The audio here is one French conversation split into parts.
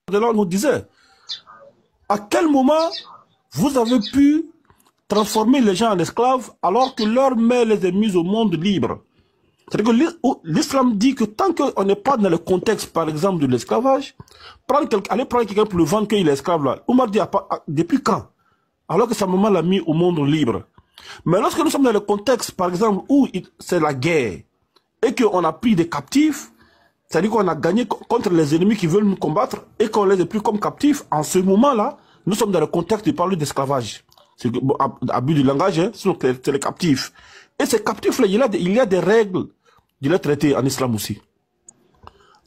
là nous disait, à quel moment vous avez pu transformer les gens en esclaves alors que leur mère les a mis au monde libre? C'est-à-dire que l'islam dit que tant qu'on n'est pas dans le contexte, par exemple, de l'esclavage, aller prendre quelqu'un pour le vendre qu'il est esclave là. Omar dit, depuis quand? Alors que sa maman l'a mis au monde libre. Mais lorsque nous sommes dans le contexte, par exemple, où c'est la guerre, et qu'on a pris des captifs, c'est-à-dire qu'on a gagné contre les ennemis qui veulent nous combattre, et qu'on les a pris comme captifs, en ce moment-là, nous sommes dans le contexte de parler d'esclavage. C'est abus du langage, hein, c'est les captifs. Et ces captifs-là, il y a des règles de les traiter en islam aussi.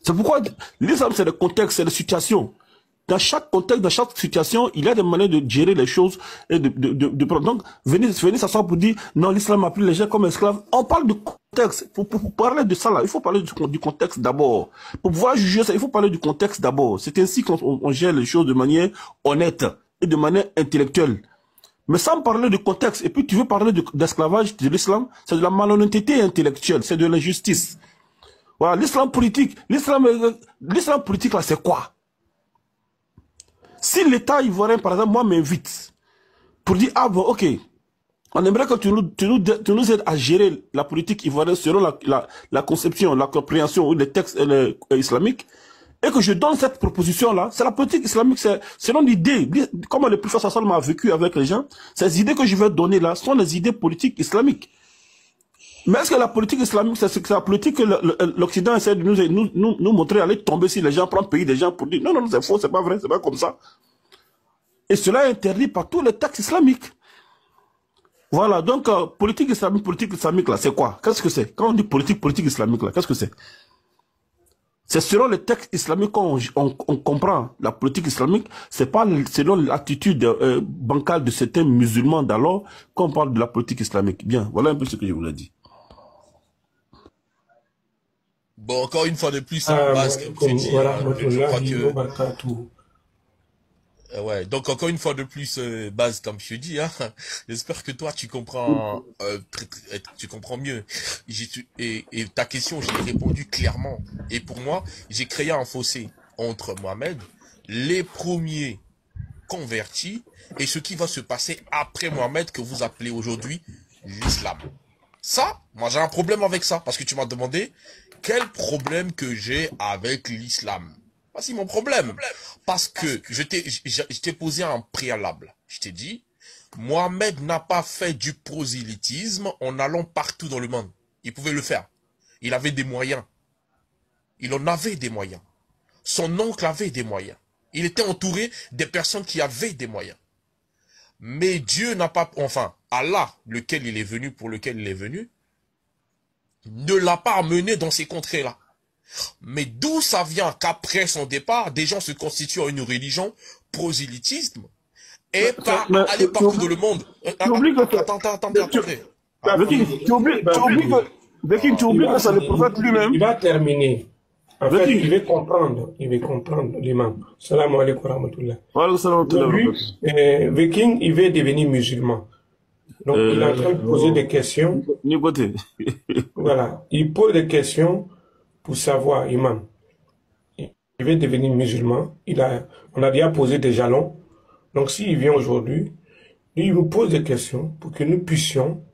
C'est pourquoi l'islam, c'est le contexte, c'est la situation. Dans chaque contexte, dans chaque situation, il y a des manières de gérer les choses. Et donc, venez s'asseoir pour dire, non, l'islam a pris les gens comme esclaves. On parle de contexte. Pour parler de ça, là, il faut parler du contexte d'abord. Pour pouvoir juger ça, il faut parler du contexte d'abord. C'est ainsi qu'on gère les choses de manière honnête et de manière intellectuelle. Mais sans parler de contexte, et puis tu veux parler d'esclavage de l'islam, c'est de la malhonnêteté intellectuelle, c'est de l'injustice. Voilà, l'islam politique là, c'est quoi? Si l'État ivoirien, par exemple, moi m'invite pour dire, ah bon, ok, on aimerait que tu nous aides à gérer la politique ivoirienne selon la conception, la compréhension ou les textes islamiques, et que je donne cette proposition-là, c'est la politique islamique, c'est selon l'idée, comme le prophète sallallahu a vécu avec les gens, ces idées que je vais donner là sont les idées politiques islamiques. Mais est-ce que la politique islamique, c'est la politique que l'Occident essaie de nous montrer, aller tomber si les gens prennent pays des gens pour dire, non, non, c'est faux, c'est pas vrai, c'est pas comme ça. Et cela est interdit par tous les textes islamiques. Voilà, donc, politique islamique là, c'est quoi? Qu'est-ce que c'est? Quand on dit politique islamique là, qu'est-ce que c'est? C'est selon les textes islamiques qu'on comprend la politique islamique. C'est pas selon l'attitude bancale de certains musulmans d'alors qu'on parle de la politique islamique. Bien, voilà un peu ce que je vous l'ai dit. Bon, encore une fois de plus, base, comme tu dis, je crois que... Ouais, donc encore une fois de plus, base, comme je dis, hein, j'espère que toi tu comprends mieux. Et ta question, j'ai répondu clairement. Et pour moi, j'ai créé un fossé entre Mohamed, les premiers convertis, et ce qui va se passer après Mohamed, que vous appelez aujourd'hui l'islam. Ça, moi j'ai un problème avec ça, parce que tu m'as demandé quel problème que j'ai avec l'islam. Voici mon problème. Parce que je t'ai posé un préalable. Je t'ai dit, Mohamed n'a pas fait du prosélytisme en allant partout dans le monde. Il pouvait le faire. Il avait des moyens. Il en avait des moyens. Son oncle avait des moyens. Il était entouré des personnes qui avaient des moyens. Mais Dieu n'a pas, enfin, Allah, lequel il est venu, pour lequel il est venu, ne l'a pas amené dans ces contrées-là. Mais d'où ça vient qu'après son départ, des gens se constituent en une religion prosélytisme et pas aller partout dans le monde. Attendez. Tu oublies que c'est le prophète lui-même. Il va terminer. En fait, il va comprendre l'imam. Salam alaikum wa rahmatullah. Lui, Viking, il veut devenir musulman. Donc, il est en train de poser des questions. Voilà. Il pose des questions pour savoir, imam. Il veut devenir musulman. On a déjà posé des jalons. Donc, s'il vient aujourd'hui, il nous pose des questions pour que nous puissions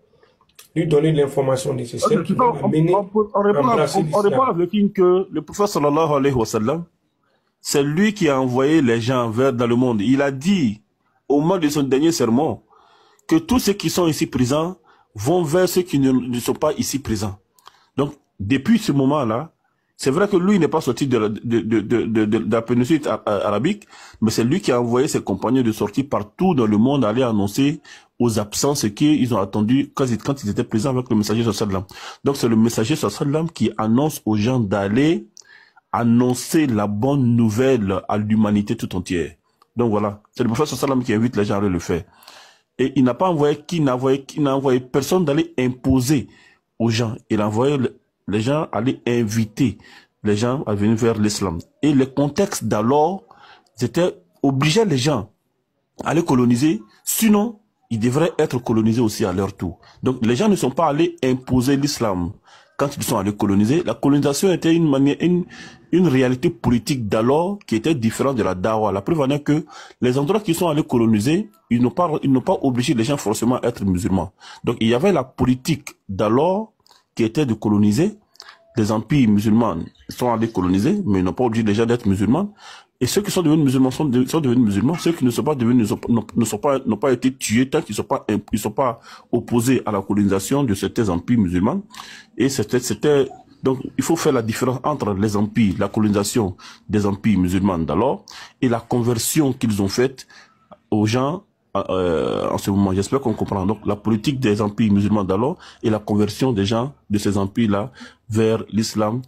lui donner l'information nécessaire qui va l'amener à embrasser l'islam. On répond avec que le prophète sallallahu alayhi wa sallam, c'est lui qui a envoyé les gens dans le monde. Il a dit, au moment de son dernier sermon, que tous ceux qui sont ici présents vont vers ceux qui ne sont pas ici présents. Donc, depuis ce moment-là, c'est vrai que lui n'est pas sorti de la péninsule arabique, mais c'est lui qui a envoyé ses compagnons de sortir partout dans le monde aller annoncer aux absents ce qu'ils ont attendu quand ils étaient présents avec le messager sallam. Donc c'est le messager sallam qui annonce aux gens d'aller annoncer la bonne nouvelle à l'humanité tout entière. Donc voilà, c'est le prophète sallam qui invite les gens à le faire. Et il n'a pas envoyé, n'a envoyé personne d'aller imposer aux gens. Il a envoyé les gens aller inviter les gens à venir vers l'islam. Et le contexte d'alors, c'était obliger les gens à aller coloniser, sinon ils devraient être colonisés aussi à leur tour. Donc les gens ne sont pas allés imposer l'islam. quand ils sont allés coloniser, la colonisation était une réalité politique d'alors qui était différente de la dawa. La preuve en est que les endroits qui sont allés coloniser, ils n'ont pas obligé les gens forcément à être musulmans. Donc il y avait la politique d'alors qui était de coloniser. Les empires musulmans sont allés coloniser, mais ils n'ont pas obligé les gens d'être musulmans. Et ceux qui sont devenus musulmans sont devenus musulmans. Ceux qui ne sont pas devenus n'ont pas été tués tant qu'ils ne sont pas opposés à la colonisation de certains empires musulmans. Et donc il faut faire la différence entre les empires, la colonisation des empires musulmans d'alors et la conversion qu'ils ont faite aux gens en ce moment. J'espère qu'on comprend. Donc la politique des empires musulmans d'alors et la conversion des gens de ces empires-là vers l'islam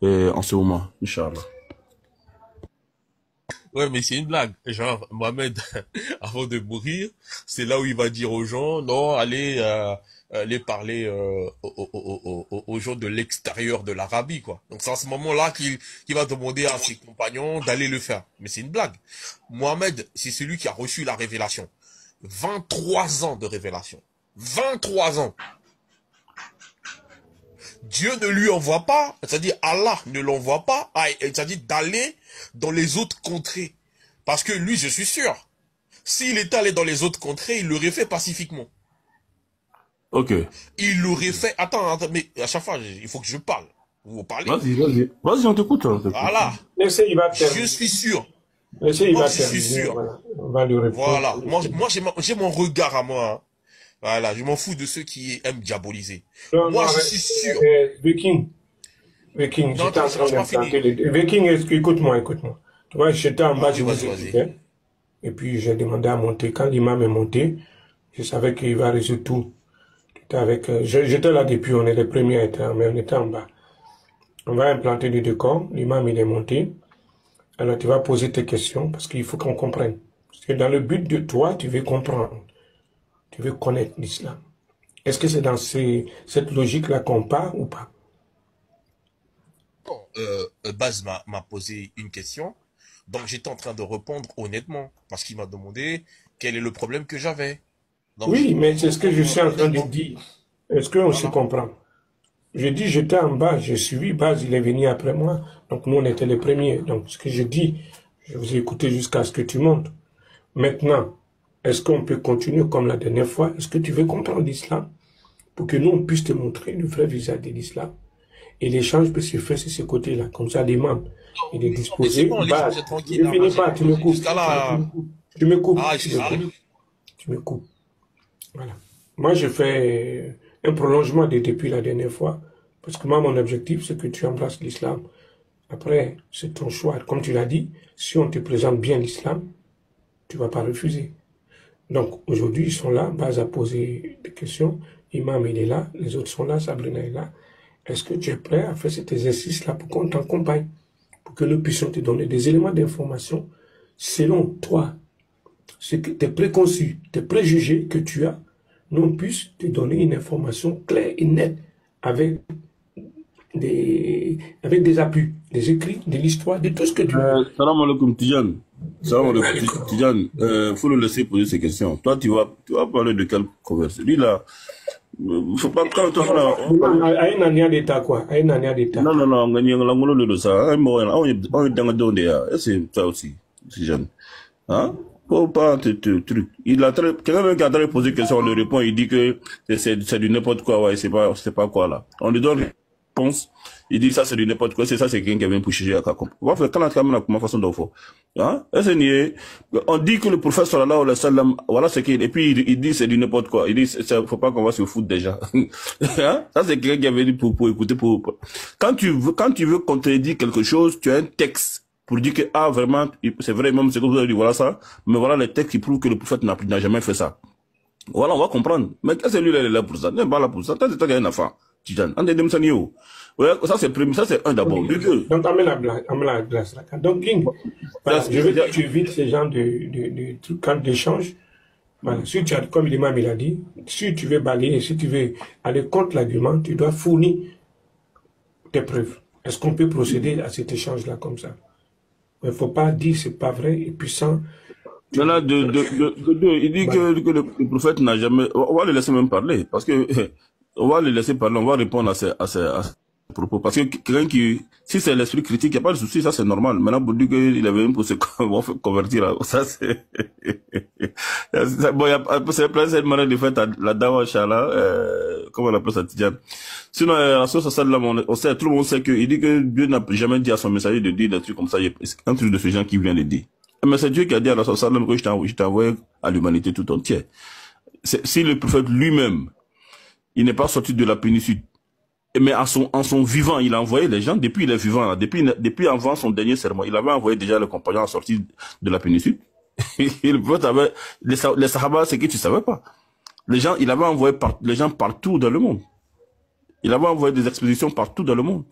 en ce moment. Inch'Allah. Ouais, mais c'est une blague. Genre, Mohamed, avant de mourir, c'est là où il va dire aux gens, non, allez parler aux gens de l'extérieur de l'Arabie, quoi. Donc c'est à ce moment-là qu'il va demander à ses compagnons d'aller le faire. Mais c'est une blague. Mohamed, c'est celui qui a reçu la révélation. 23 ans de révélation. 23 ans. Dieu ne lui envoie pas, c'est-à-dire Allah ne l'envoie pas, c'est-à-dire d'aller dans les autres contrées. Parce que lui, je suis sûr, s'il était allé dans les autres contrées, il l'aurait fait pacifiquement. Ok. Il l'aurait fait... Attends, mais à chaque fois, il faut que je parle. Vous parlez. Vas-y, on t'écoute. Voilà. Je suis sûr. Moi, je suis sûr. Voilà. Moi, j'ai mon regard à moi. Hein. Voilà, je m'en fous de ceux qui aiment diaboliser. Non, moi, non, je suis sûr. Viking, j'étais en train de Viking, écoute-moi. Tu vois, j'étais en bas, je vous écoutais. Et puis, j'ai demandé à monter. Quand l'imam est monté, je savais qu'il va résoudre tout. J'étais là depuis, on est les premiers à être, mais on était en bas. On va implanter le décor. L'imam, il est monté. Alors, tu vas poser tes questions parce qu'il faut qu'on comprenne. Parce que dans le but de toi, tu veux comprendre. Tu veux connaître l'islam. Est-ce que c'est dans cette logique-là qu'on part ou pas? Bon, Baz m'a posé une question. Donc, j'étais en train de répondre honnêtement. Parce qu'il m'a demandé quel est le problème que j'avais. Oui, mais c'est ce que je suis en train de dire. Est-ce qu'on se comprend? Je dis, j'étais en bas, j'ai suivi, Baz, il est venu après moi. Donc, nous, on était les premiers. Donc, ce que je dis, je vous ai écouté jusqu'à ce que tu montes. Maintenant, est-ce qu'on peut continuer comme la dernière fois? Est-ce que tu veux comprendre l'islam? Pour que nous, on puisse te montrer le vrai visage de l'islam. Et l'échange peut se faire sur ce côté-là. Comme ça, l'imam, il est disposé. Baz, je ne finis pas, tu me coupes. Tu me coupes. Tu me coupes. Voilà. Moi, je fais un prolongement depuis la dernière fois. Parce que moi, mon objectif, c'est que tu embrasses l'islam. Après, c'est ton choix. Comme tu l'as dit, si on te présente bien l'islam, tu ne vas pas refuser. Donc, aujourd'hui, ils sont là. Baz a posé des questions. Imam, il est là. Les autres sont là. Sabrina est là. Est-ce que tu es prêt à faire cet exercice-là pour qu'on t'accompagne? Pour que nous puissions te donner des éléments d'information selon toi, ce que tes préconçus, tes préjugés que tu as, nous puissions te donner une information claire et nette avec des appuis, des écrits, de l'histoire, de tout ce que tu veux. Salam alaikum Tidjane. Salam alaikum Tidjane. Faut le laisser poser ces questions. Toi, tu vas parler de quelle conversion? Lui là, faut pas quand tu à une année d'état quoi? À une année d'état. Non, on gagne la moule de ça. On est dans le don c'est ça aussi, Tidjane. Hein? Faut pas truc. Quelqu'un qui a posé une question, on lui répond, il dit que c'est du n'importe quoi, ouais, c'est pas quoi là. On lui donne réponse, il dit ça c'est du n'importe quoi, c'est ça c'est quelqu'un qui vient pour juger à Kakom. On va faire quand la façon dont faut. Hein? On dit que le prophète sallallahu alayhi wa sallam, voilà ce qu'il, et puis il dit c'est du n'importe quoi. Il dit, faut pas qu'on va se foutre déjà. Hein? Ça c'est quelqu'un qui est venu pour écouter quand tu veux contredire quelque chose, tu as un texte pour dire que, vraiment, c'est vrai, même ce que vous avez dit, voilà ça, mais voilà les textes qui prouvent que le prophète n'a jamais fait ça. Voilà, on va comprendre. Mais qu'est-ce que lui, il est là pour ça? Il n'est pas là pour ça. Tant que tu as un enfant, Tidjane, on est des ouais, ça c'est un d'abord. Donc, amène la glace. Donc, King, voilà, je veux que tu évites ce genre de trucs d'échange. Voilà, si tu as, comme l'imam il a dit, si tu veux balayer, si tu veux aller contre l'argument, tu dois fournir tes preuves. Est-ce qu'on peut procéder à cet échange-là comme ça? Il ne faut pas dire c'est pas vrai et puis sans. Maintenant, il dit que le prophète n'a jamais. On va le laisser même parler parce que on va le laisser parler, on va répondre à propos. Parce que quelqu'un qui, si c'est l'esprit critique, il n'y a pas de souci, ça c'est normal. Maintenant, pour dire qu'il avait même pour se convertir, ça c'est... bon, c'est plein cette manière de faire la dawa, Inch'Allah, comment on appelle ça, Tidjane. Sinon, à ce stade-là, on sait, tout le monde sait qu'il dit que Dieu n'a jamais dit à son messager de dire des trucs comme ça. Il y a un truc de ce genre qui vient de dire. Mais c'est Dieu qui a dit à la sallam que je t'ai envoyé à l'humanité tout entière. Si le prophète lui-même, il n'est pas sorti de la péninsule, mais en son vivant, il a envoyé les gens, depuis il est vivant, là, depuis avant son dernier serment, il avait envoyé déjà les compagnons à sortir de la péninsule. Et le prophète avait, les Sahaba, c'est que tu savais pas. Les gens, il avait envoyé les gens partout dans le monde. Il avait envoyé des expéditions partout dans le monde.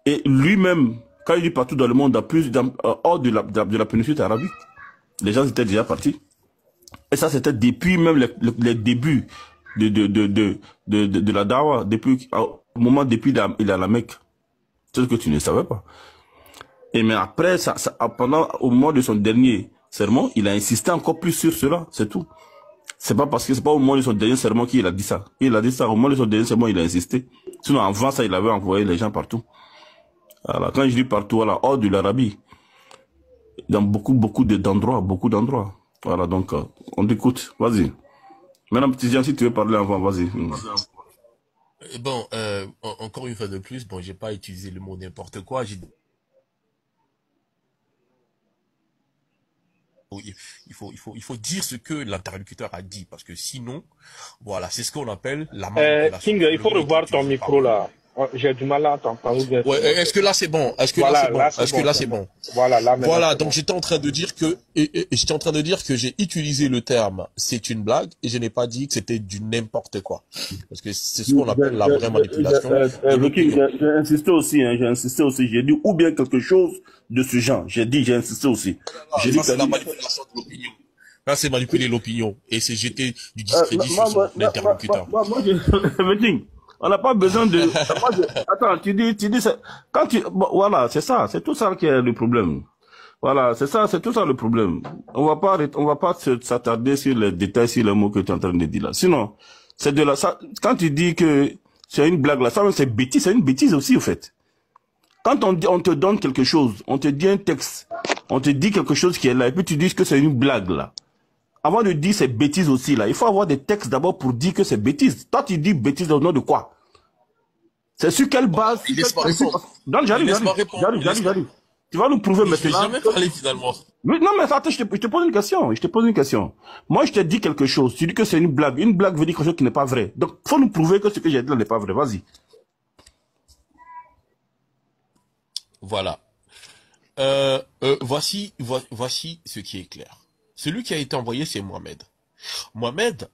Et lui-même, quand il dit partout dans le monde, hors de la péninsule arabique, les gens étaient déjà partis. Et ça, c'était depuis même les débuts de la dawa, au moment depuis il est à la Mecque. C'est ce que tu ne savais pas. Et mais après, au moment de son dernier sermon, il a insisté encore plus sur cela, c'est tout. C'est pas parce que c'est pas au moment de son dernier sermon qu'il a dit ça. Il a dit ça, au moment de son dernier sermon, il a insisté. Sinon, avant ça, il avait envoyé les gens partout. Voilà. Quand je dis partout, voilà, hors de l'Arabie, dans beaucoup d'endroits. Voilà, donc, on t'écoute. Vas-y. Maintenant, petit Jean, si tu veux parler avant, vas-y. Bon, encore une fois de plus, bon, j'ai pas utilisé le mot n'importe quoi. Il faut dire ce que l'interlocuteur a dit, parce que sinon, voilà, c'est ce qu'on appelle la manipulation. King, il faut revoir ton micro là. J'ai du mal à t'entendre. Ouais, est-ce que là c'est bon? Est-ce que là c'est bon? Voilà, donc j'étais en train de dire que j'ai utilisé le terme c'est une blague et je n'ai pas dit que c'était du n'importe quoi. Parce que c'est ce qu'on appelle la vraie manipulation. J'ai insisté aussi, j'ai dit ou bien quelque chose de ce genre. J'ai insisté aussi. J'ai dit c'est la manipulation de l'opinion. Là, c'est manipuler l'opinion et c'est jeter du discrédit sur son interlocuteur. On n'a pas besoin de... Attends, tu dis ça. Voilà, c'est ça. C'est tout ça qui est le problème. Voilà, c'est tout ça le problème. On va pas s'attarder sur les détails, sur les mots que tu es en train de dire là. Sinon, c'est de ça. Quand tu dis que c'est une blague là, ça c'est bêtise, c'est une bêtise aussi, au fait. Quand on te donne quelque chose, on te dit un texte, on te dit quelque chose qui est là, et puis tu dis que c'est une blague là. Avant de dire c'est bêtise aussi là, il faut avoir des textes d'abord pour dire que c'est bêtise. Toi tu dis bêtise au nom de quoi? C'est sur quelle base? J'arrive. Tu vas nous prouver maintenant. Je n'ai jamais parlé finalement. Non mais attends, je te pose une question. Moi je te dis quelque chose, tu dis que c'est une blague. Une blague veut dire quelque chose qui n'est pas vrai. Donc il faut nous prouver que ce que j'ai dit là n'est pas vrai. Vas-y. Voilà. Voici ce qui est clair. Celui qui a été envoyé, c'est Mohamed. Mohamed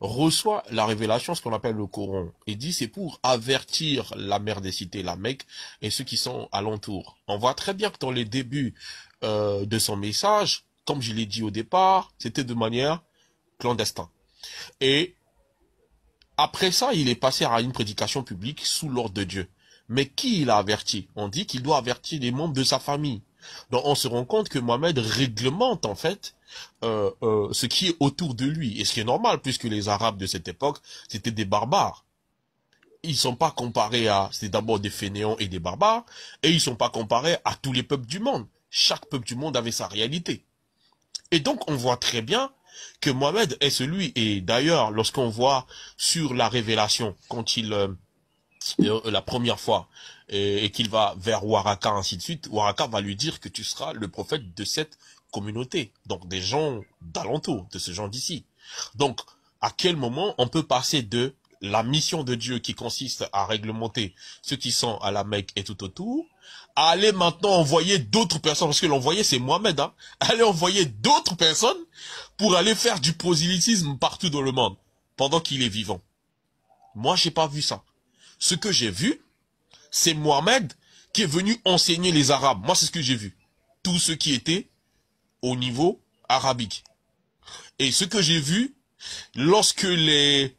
reçoit la révélation, ce qu'on appelle le Coran, et dit c'est pour avertir la mère des cités, la Mecque, et ceux qui sont alentours. On voit très bien que dans les débuts de son message, comme je l'ai dit au départ, c'était de manière clandestine. Et après ça, il est passé à une prédication publique sous l'ordre de Dieu. Mais qui il a averti? On dit qu'il doit avertir les membres de sa famille. Donc on se rend compte que Mohamed réglemente en fait ce qui est autour de lui. Et ce qui est normal, puisque les Arabes de cette époque, c'était des barbares. Ils sont pas comparés à... C'est d'abord des fainéants et des barbares, et ils sont pas comparés à tous les peuples du monde. Chaque peuple du monde avait sa réalité. Et donc on voit très bien que Mohamed est celui, et d'ailleurs lorsqu'on voit sur la révélation, quand il... la première fois, et qu'il va vers Waraka, ainsi de suite, Waraka va lui dire que tu seras le prophète de cette communauté, donc des gens d'alentour, de ce gens d'ici. Donc, à quel moment on peut passer de la mission de Dieu qui consiste à réglementer ceux qui sont à la Mecque et tout autour, à aller maintenant envoyer d'autres personnes, parce que l'envoyé c'est Mohamed, hein, aller envoyer d'autres personnes pour aller faire du prosélytisme partout dans le monde, pendant qu'il est vivant. Moi, j'ai pas vu ça. Ce que j'ai vu, c'est Mohamed qui est venu enseigner les Arabes. Moi, c'est ce que j'ai vu. Tous ceux qui étaient au niveau arabique. Et ce que j'ai vu, lorsque les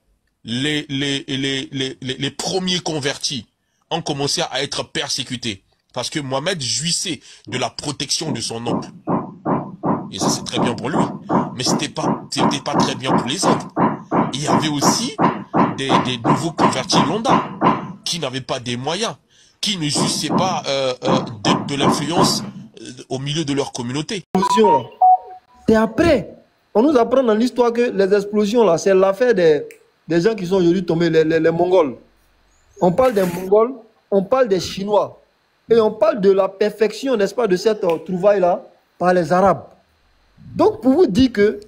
premiers convertis ont commencé à être persécutés, parce que Mohamed jouissait de la protection de son oncle. Et ça, c'est très bien pour lui. Mais c'était pas très bien pour les autres. Il y avait aussi des nouveaux convertis lambda. qui n'avaient pas des moyens, qui ne jouissaient pas de l'influence au milieu de leur communauté. C'est après. On nous apprend dans l'histoire que les explosions, là, c'est l'affaire des gens qui sont aujourd'hui tombés, les Mongols. On parle des Mongols, on parle des Chinois. Et on parle de la perfection, n'est-ce pas, de cette trouvaille-là par les Arabes. Donc, pour vous dire que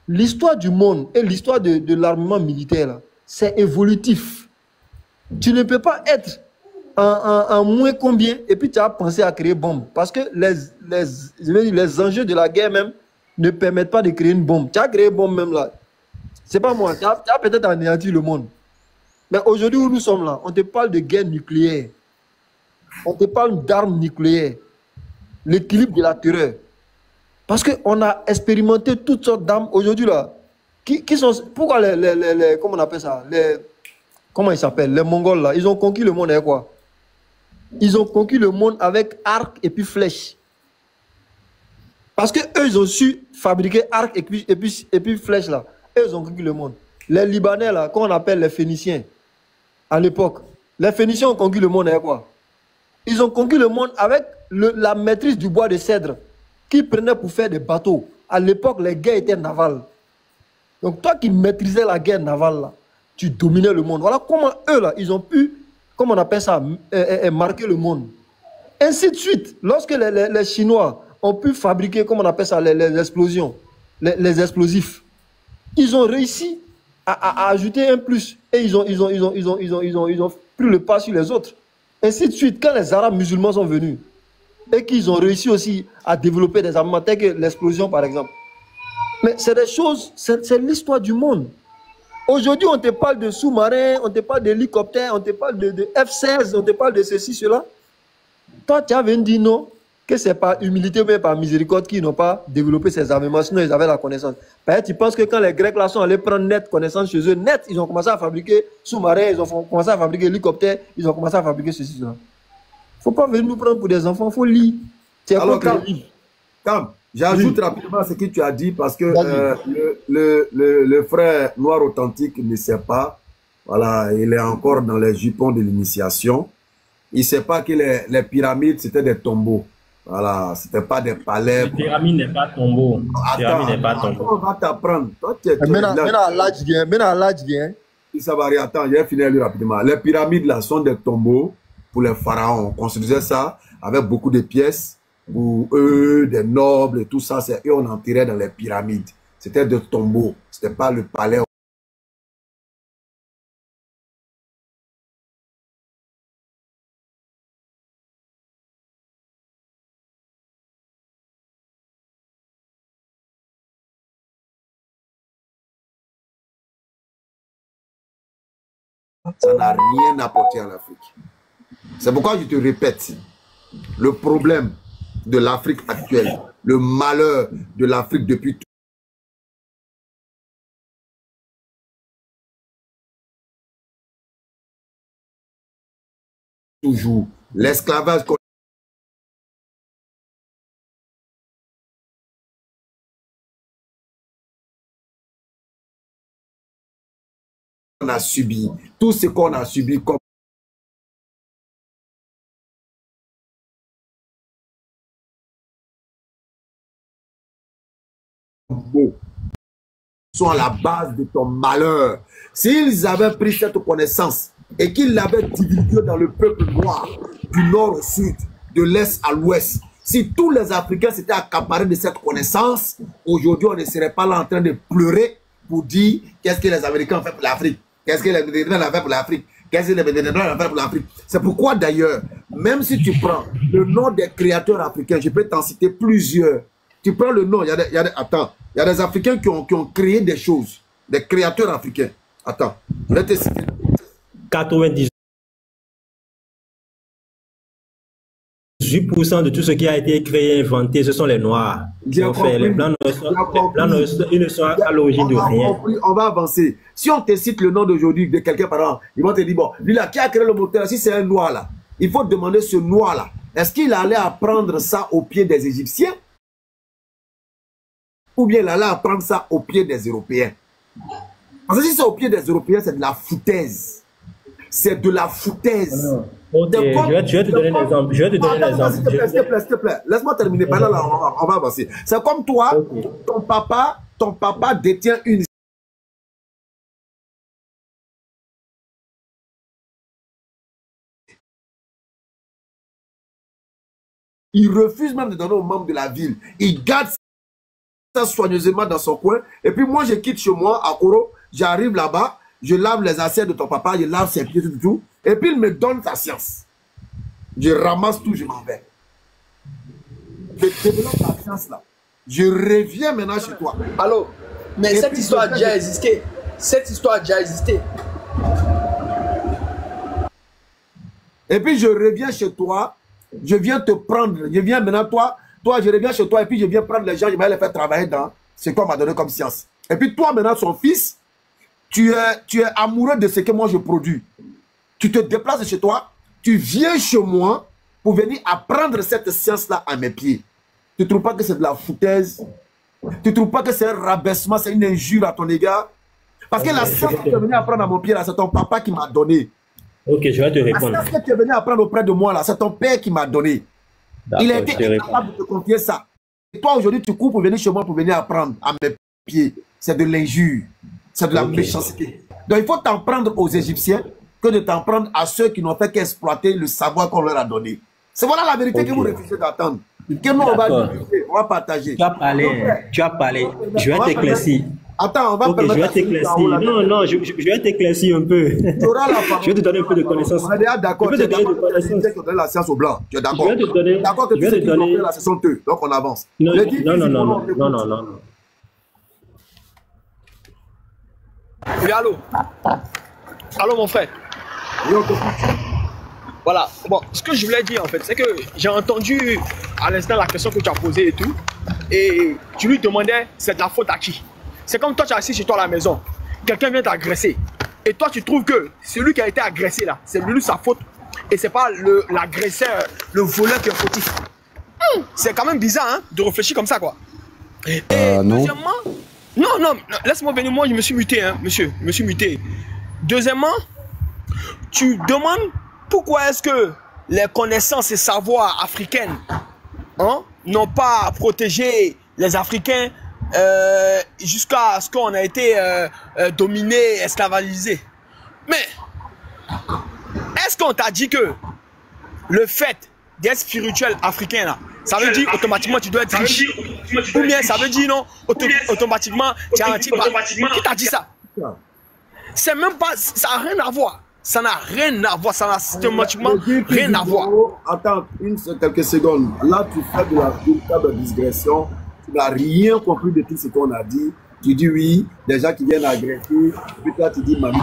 l'histoire du monde et l'histoire de l'armement militaire, c'est évolutif. Tu ne peux pas être en moins combien et puis tu as pensé à créer bombe. Parce que les enjeux de la guerre même ne permettent pas de créer une bombe. Tu as créé une bombe même là. C'est pas moi. Tu as peut-être anéanti le monde. Mais aujourd'hui où nous sommes là, on te parle de guerre nucléaire. On te parle d'armes nucléaires. L'équilibre de la terreur. Parce qu'on a expérimenté toutes sortes d'armes aujourd'hui là. Qui sont, pourquoi comment on appelle ça, comment ils s'appellent, les Mongols là, ils ont conquis le monde avec quoi? Ils ont conquis le monde avec arc et puis flèche. Parce que eux ils ont su fabriquer arc et puis flèche là. Eux ils ont conquis le monde. Les Libanais là, qu'on appelle les Phéniciens, à l'époque, les Phéniciens ont conquis le monde avec quoi? Ils ont conquis le monde avec la maîtrise du bois de cèdre qu'ils prenaient pour faire des bateaux. À l'époque, les guerres étaient navales. Donc toi qui maîtrisais la guerre navale, là, tu dominais le monde. Voilà comment eux, là, ils ont pu, comment on appelle ça, marquer le monde. Ainsi de suite, lorsque les Chinois ont pu fabriquer, comment on appelle ça, les explosions, les explosifs, ils ont réussi à ajouter un plus. Et ils ont pris le pas sur les autres. Ainsi de suite, quand les Arabes musulmans sont venus, et qu'ils ont réussi aussi à développer des armements tels que l'explosion par exemple. Mais c'est des choses, c'est l'histoire du monde. Aujourd'hui, on te parle de sous-marins, on te parle d'hélicoptères, on te parle de F-16, on te parle de ceci, cela. Toi, tu avais dit non, que c'est par humilité mais par miséricorde qu'ils n'ont pas développé ces armements, sinon ils avaient la connaissance. Par exemple, tu penses que quand les Grecs là sont allés prendre net connaissance chez eux, net, ils ont commencé à fabriquer sous-marins, ils ont commencé à fabriquer hélicoptères, ils ont commencé à fabriquer ceci, cela. Il ne faut pas venir nous prendre pour des enfants, il faut lire. Alors, Cam, j'ajoute rapidement ce que tu as dit parce que le frère noir authentique ne sait pas. Voilà, il est encore dans les jupons de l'initiation. Il ne sait pas que les pyramides, c'était des tombeaux. Voilà, ce n'était pas des palais. Les pyramides n'est pas tombeau. Attends, on va t'apprendre. Ça va rien. Attends, je vais finir rapidement. Les pyramides là sont des tombeaux pour les pharaons. On construisait ça avec beaucoup de pièces pour eux, des nobles et tout ça. Et on enterrait dans les pyramides. C'était des tombeaux. Ce n'était pas le palais. Ça n'a rien apporté à l'Afrique. C'est pourquoi je te répète, le problème de l'Afrique actuelle, le malheur de l'Afrique depuis toujours, l'esclavage qu'on a subi, tout ce qu'on a subi comme beau sont à la base de ton malheur. S'ils avaient pris cette connaissance et qu'ils l'avaient divulguée dans le peuple noir, du nord au sud, de l'est à l'ouest, si tous les Africains s'étaient accaparés de cette connaissance, aujourd'hui on ne serait pas là en train de pleurer pour dire qu'est-ce que les Américains ont fait pour l'Afrique, qu'est-ce que les Vénézuéliens ont fait pour l'Afrique, qu'est-ce que les Vénézuéliens ont fait pour l'Afrique. C'est pourquoi d'ailleurs, même si tu prends le nom des créateurs africains, je peux t'en citer plusieurs. Tu prends le nom, il y a des Africains qui ont créé des choses, des créateurs africains. Attends, je vais te citer. 98% de tout ce qui a été créé et inventé, ce sont les Noirs qui ont fait. Les Blancs, ils ne sont à l'origine de rien. On va avancer. Si on te cite le nom d'aujourd'hui de quelqu'un par exemple, ils vont te dire, bon, lui là, qui a créé le moteur, si c'est un Noir là, il faut demander ce Noir là, est-ce qu'il allait apprendre ça au pied des Égyptiens? Ou bien il allait apprendre ça au pied des Européens? Parce que si c'est au pied des Européens, c'est de la foutaise. c'est de la foutaise. Ok, je vais te donner un exemple. Je vais te donner un exemple. S'il te plaît. Laisse-moi terminer. Là, on va avancer. C'est comme toi, ton papa détient une... Il refuse même de donner aux membres de la ville. Il garde ça soigneusement dans son coin. Et puis moi, je quitte chez moi à Koro. J'arrive là-bas. Je lave les assiettes de ton papa. Je lave ses pieds, tout. Et puis il me donne sa science. Je ramasse tout, je m'en vais. Je développe la science là. Je reviens maintenant chez toi. Allô? Mais cette histoire a déjà existé. Cette histoire a déjà existé. Et puis je reviens chez toi. Je viens te prendre. Je viens maintenant, toi, je reviens chez toi et puis je viens prendre les gens, je vais les faire travailler dans ce qu'on m'a donné comme science. Et puis toi, maintenant, son fils, tu es amoureux de ce que moi je produis. Tu te déplaces chez toi, tu viens chez moi pour venir apprendre cette science-là à mes pieds. Tu ne trouves pas que c'est de la foutaise? Tu ne trouves pas que c'est un rabaissement, c'est une injure à ton égard? Parce que la science que tu es venu apprendre à mon pied, là, c'est ton papa qui m'a donné. Ok, je vais te répondre. La science que tu es venu apprendre auprès de moi, là, c'est ton père qui m'a donné. Il a été incapable de te confier ça. Et toi, aujourd'hui, tu cours pour venir chez moi pour venir apprendre à mes pieds. C'est de l'injure. C'est de la méchanceté. Donc, il faut t'en prendre aux Égyptiens que de t'en prendre à ceux qui n'ont fait qu'exploiter le savoir qu'on leur a donné. C'est voilà la vérité que vous refusez d'attendre. Que nous, on va partager. Tu as parlé. Je vais t'éclaircir. Attends, on va je vais t'éclaircir. Non, je vais t'éclaircir un peu. Tu auras la parole. Je vais te donner un peu de connaissances. On est d'accord. Tu es donner la science au blanc. Tu es d'accord? Je vais te donner. D'accord que tu sais donner la session 2. Donc on avance. Non. Oui, allô? Allô, mon frère? Voilà. Bon, ce que je voulais dire, en fait, c'est que j'ai entendu à l'instant la question que tu as posée et tout. Et tu lui demandais, c'est de la faute à qui? C'est comme toi, tu es assis chez toi à la maison. Quelqu'un vient t'agresser. Et toi, tu trouves que celui qui a été agressé là, c'est lui sa faute. Et c'est pas l'agresseur, le voleur qui est fautif. C'est quand même bizarre, hein, de réfléchir comme ça, quoi. Et deuxièmement... Non, laisse-moi venir, moi, je me suis muté, hein, monsieur. Je me suis muté. Deuxièmement, tu demandes pourquoi est-ce que les connaissances et savoirs africaines n'ont pas protégé les Africains jusqu'à ce qu'on a été dominé, esclavagisé. Mais est-ce qu'on t'a dit que le fait d'être spirituel africain là, ça veut dire automatiquement tu dois être riche? Ou bien ça veut dire non, automatiquement tu es un type. Qui t'a dit ça? C'est même pas, ça n'a rien à voir. Ça n'a rien à voir, ça n'a systématiquement rien à voir. Attends, quelques secondes. Là, tu fais de la véritable digression. Tu n'as rien compris de tout ce qu'on a dit. Tu dis oui, des gens qui viennent agresser. Puis toi, tu dis mamie.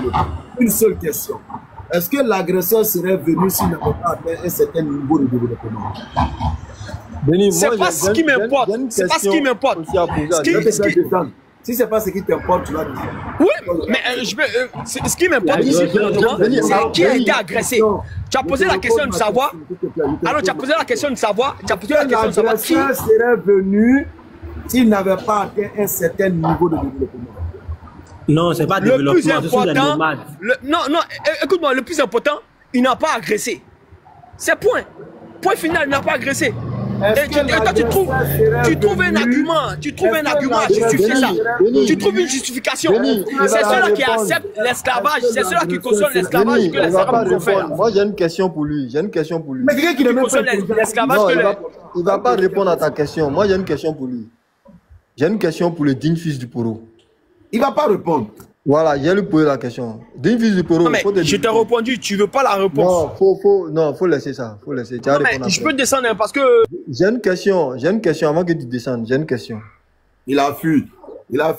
Une seule question. Est-ce que l'agresseur serait venu s'il n'avait pas atteint un certain niveau de développement? C'est pas ce qui m'importe. C'est pas ce qui m'importe. Si c'est pas ce qui t'importe, tu vas dire. Oui, mais ce qui m'importe ici, c'est qui a été agressé. Tu as posé la question de savoir. Alors, tu as posé la question de savoir. Tu as posé la question de savoir qui serait venu s'il n'avait pas atteint un certain niveau de développement. Non, c'est pas développement. Le plus important. Non, écoute-moi, le plus important, il n'a pas agressé. C'est point. Point final, il n'a pas agressé. Et toi, tu trouves un argument, à justifier ça. Tu trouves une justification. C'est ceux-là qui acceptent l'esclavage, c'est ceux-là qui cautionnent l'esclavage que les Arabes nous ont fait. Moi, j'ai une question pour lui. Mais quelqu'un qui ne cautionne l'esclavage que les... Il ne va pas répondre à ta question. Moi, j'ai une question pour lui. J'ai une question pour le digne fils du Poro. Il ne va pas répondre. Voilà, j'ai lui posé la question. Digne fils du Poro. Non, mais je t'ai répondu, tu ne veux pas la réponse. Non, faut laisser ça. Faut laisser. Non, mais je peux descendre parce que... J'ai une question avant que tu descendes. J'ai une question. Il a fui. Il va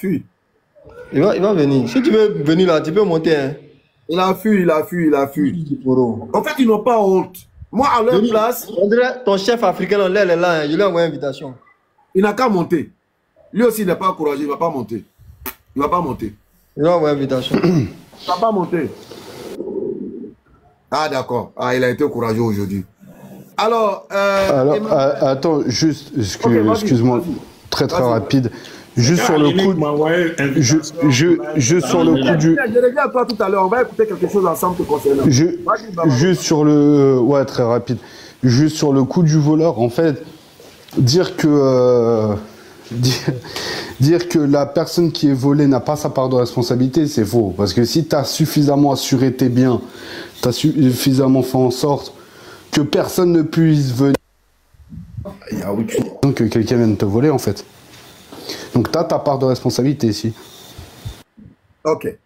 venir. Si tu veux venir là, tu peux monter. Hein. Il a fui. En fait, ils n'ont pas honte. Moi, à leur place... On dirait ton chef africain, là, il est là. Je lui ai envoyé une invitation. Il n'a qu'à monter. Lui aussi, il n'est pas encouragé. Il ne va pas monter. Il a envoyé une invitation. Il ne va pas monter. Ah, d'accord. Ah, il a été courageux aujourd'hui. Alors, attends, juste, excuse-moi. très rapide. Juste sur le coup, juste sur le coup du. Je reviens à toi tout à l'heure. On va écouter quelque chose ensemble te concernant. Juste sur le, ouais, très rapide. Juste sur le coup du voleur, en fait, dire que la personne qui est volée n'a pas sa part de responsabilité, c'est faux. Parce que si tu as suffisamment assuré tes biens, tu as suffisamment fait en sorte que personne ne puisse venir, que quelqu'un vienne te voler, en fait. Donc, tu as ta part de responsabilité ici. Ok.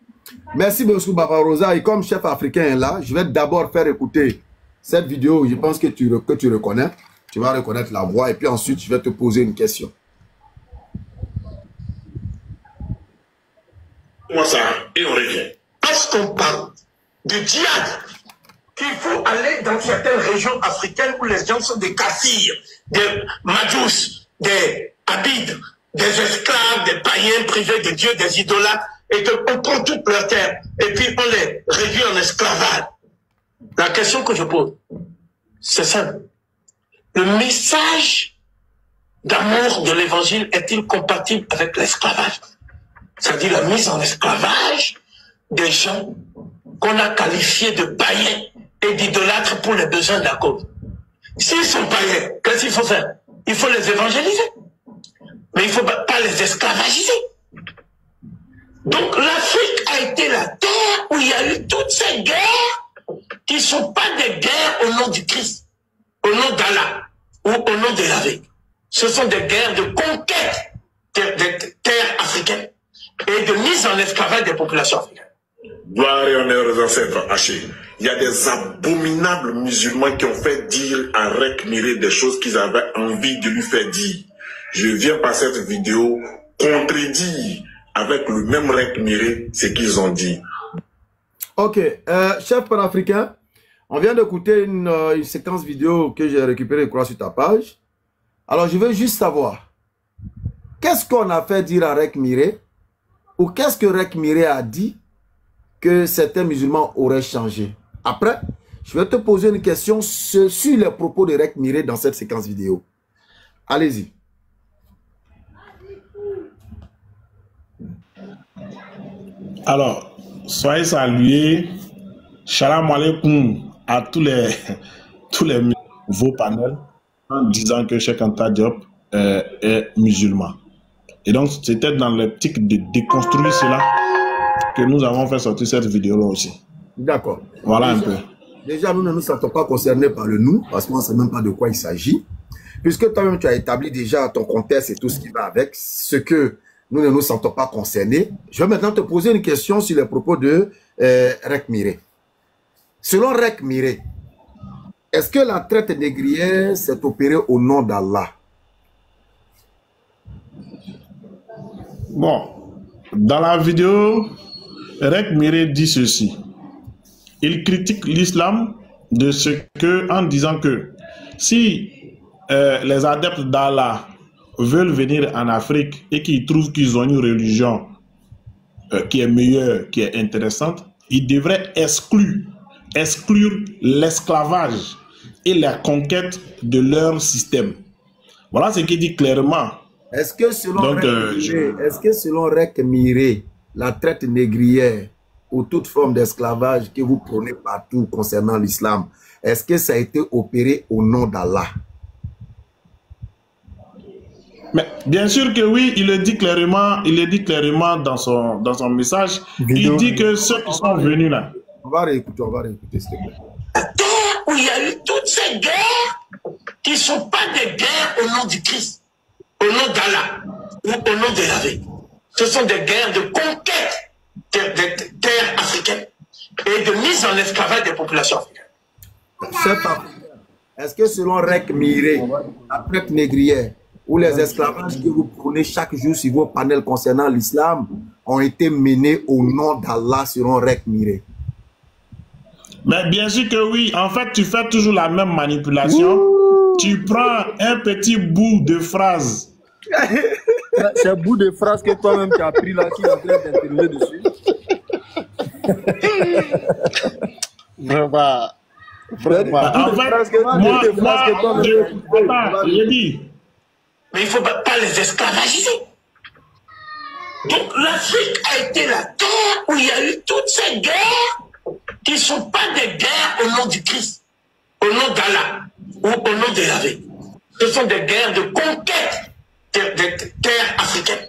Merci, M. Babarosa. Et comme chef africain est là, je vais d'abord faire écouter cette vidéo. Je pense que tu reconnais. Tu vas reconnaître la voix. Et puis ensuite, je vais te poser une question. Moi, ça, et on revient. Lorsqu'on parle de djihad, qu'il faut aller dans certaines régions africaines où les gens sont des kafirs, des majous, des abides, des esclaves, des païens privés de Dieu, des idolâtres, et qu'on prend toute leur terre, et puis on les réduit en esclavage. La question que je pose, c'est simple. Le message d'amour de l'évangile est-il compatible avec l'esclavage? C'est-à-dire la mise en esclavage des gens qu'on a qualifiés de païens et d'idolâtres pour les besoins de la cause. S'ils sont païens, qu'est-ce qu'il faut faire? Il faut les évangéliser. Mais il ne faut pas les esclavagiser. Donc l'Afrique a été la terre où il y a eu toutes ces guerres qui ne sont pas des guerres au nom du Christ, au nom d'Allah ou au nom de Yahvé. Ce sont des guerres de conquête des terres africaines et de mise en esclavage des populations africaines. Gloire et honneur aux ancêtres hachés. Il y a des abominables musulmans qui ont fait dire à Rek Miré des choses qu'ils avaient envie de lui faire dire. Je viens par cette vidéo contredire avec le même Rek Miré ce qu'ils ont dit. Ok, chef panafricain, on vient d'écouter une séquence vidéo que j'ai récupérée, je crois, sur ta page. Alors, je veux juste savoir, qu'est-ce qu'on a fait dire à Rek Miré, ou qu'est-ce que Rek Miré a dit que certains musulmans auraient changé? Après, je vais te poser une question sur les propos de Rek Miré dans cette séquence vidéo. Allez-y. Alors, soyez salués. Shalom alaikum à tous les vos panels en disant que Cheikh Anta Diop est musulman. Et donc, c'était dans l'optique de déconstruire cela que nous avons fait sortir cette vidéo-là aussi. D'accord. Voilà déjà, un peu. Déjà, nous ne nous sentons pas concernés par le nous, parce qu'on ne sait même pas de quoi il s'agit. Puisque toi-même, tu as établi déjà ton contexte et tout ce qui va avec, ce que nous ne nous sentons pas concernés. Je vais maintenant te poser une question sur les propos de Rek Miré. Selon Rek Miré, est-ce que la traite négrière s'est opérée au nom d'Allah? Bon, dans la vidéo, Rek Miré dit ceci. Il critique l'islam de ce que, en disant que si les adeptes d'Allah veulent venir en Afrique et qu'ils trouvent qu'ils ont une religion qui est meilleure, qui est intéressante, ils devraient exclure l'esclavage et la conquête de leur système. Voilà ce qu'il dit clairement. Est-ce que selon Rek Miré, la traite négrière ou toute forme d'esclavage que vous prenez partout concernant l'islam, est-ce que ça a été opéré au nom d'Allah? Mais bien sûr que oui, il le dit clairement dans son message. Il dit que ceux qui sont venus là. On va réécouter, s'il te plaît. La terre où il y a eu toutes ces guerres qui ne sont pas des guerres au nom du Christ, au nom d'Allah ou au nom de Yahvé. Ce sont des guerres de conquête des terres africaines et de mise en esclavage des populations africaines. Est-ce que selon Rek Miré, la traite négrière ou les esclavages que vous prenez chaque jour sur vos panels concernant l'islam ont été menés au nom d'Allah selon Rek Miré? Mais bien sûr que oui. En fait, tu fais toujours la même manipulation. Tu prends un petit bout de phrase. C'est un bout de phrase que toi-même tu as pris là, qui est en train d'interroger dessus. Vraiment. En fait, moi, je dis, mais il ne faut pas les esclavagiser. Donc l'Afrique a été la terre où il y a eu toutes ces guerres qui ne sont pas des guerres au nom du Christ, au nom d'Allah ou au nom de Yahvé. Ce sont des guerres de conquête des terres africaines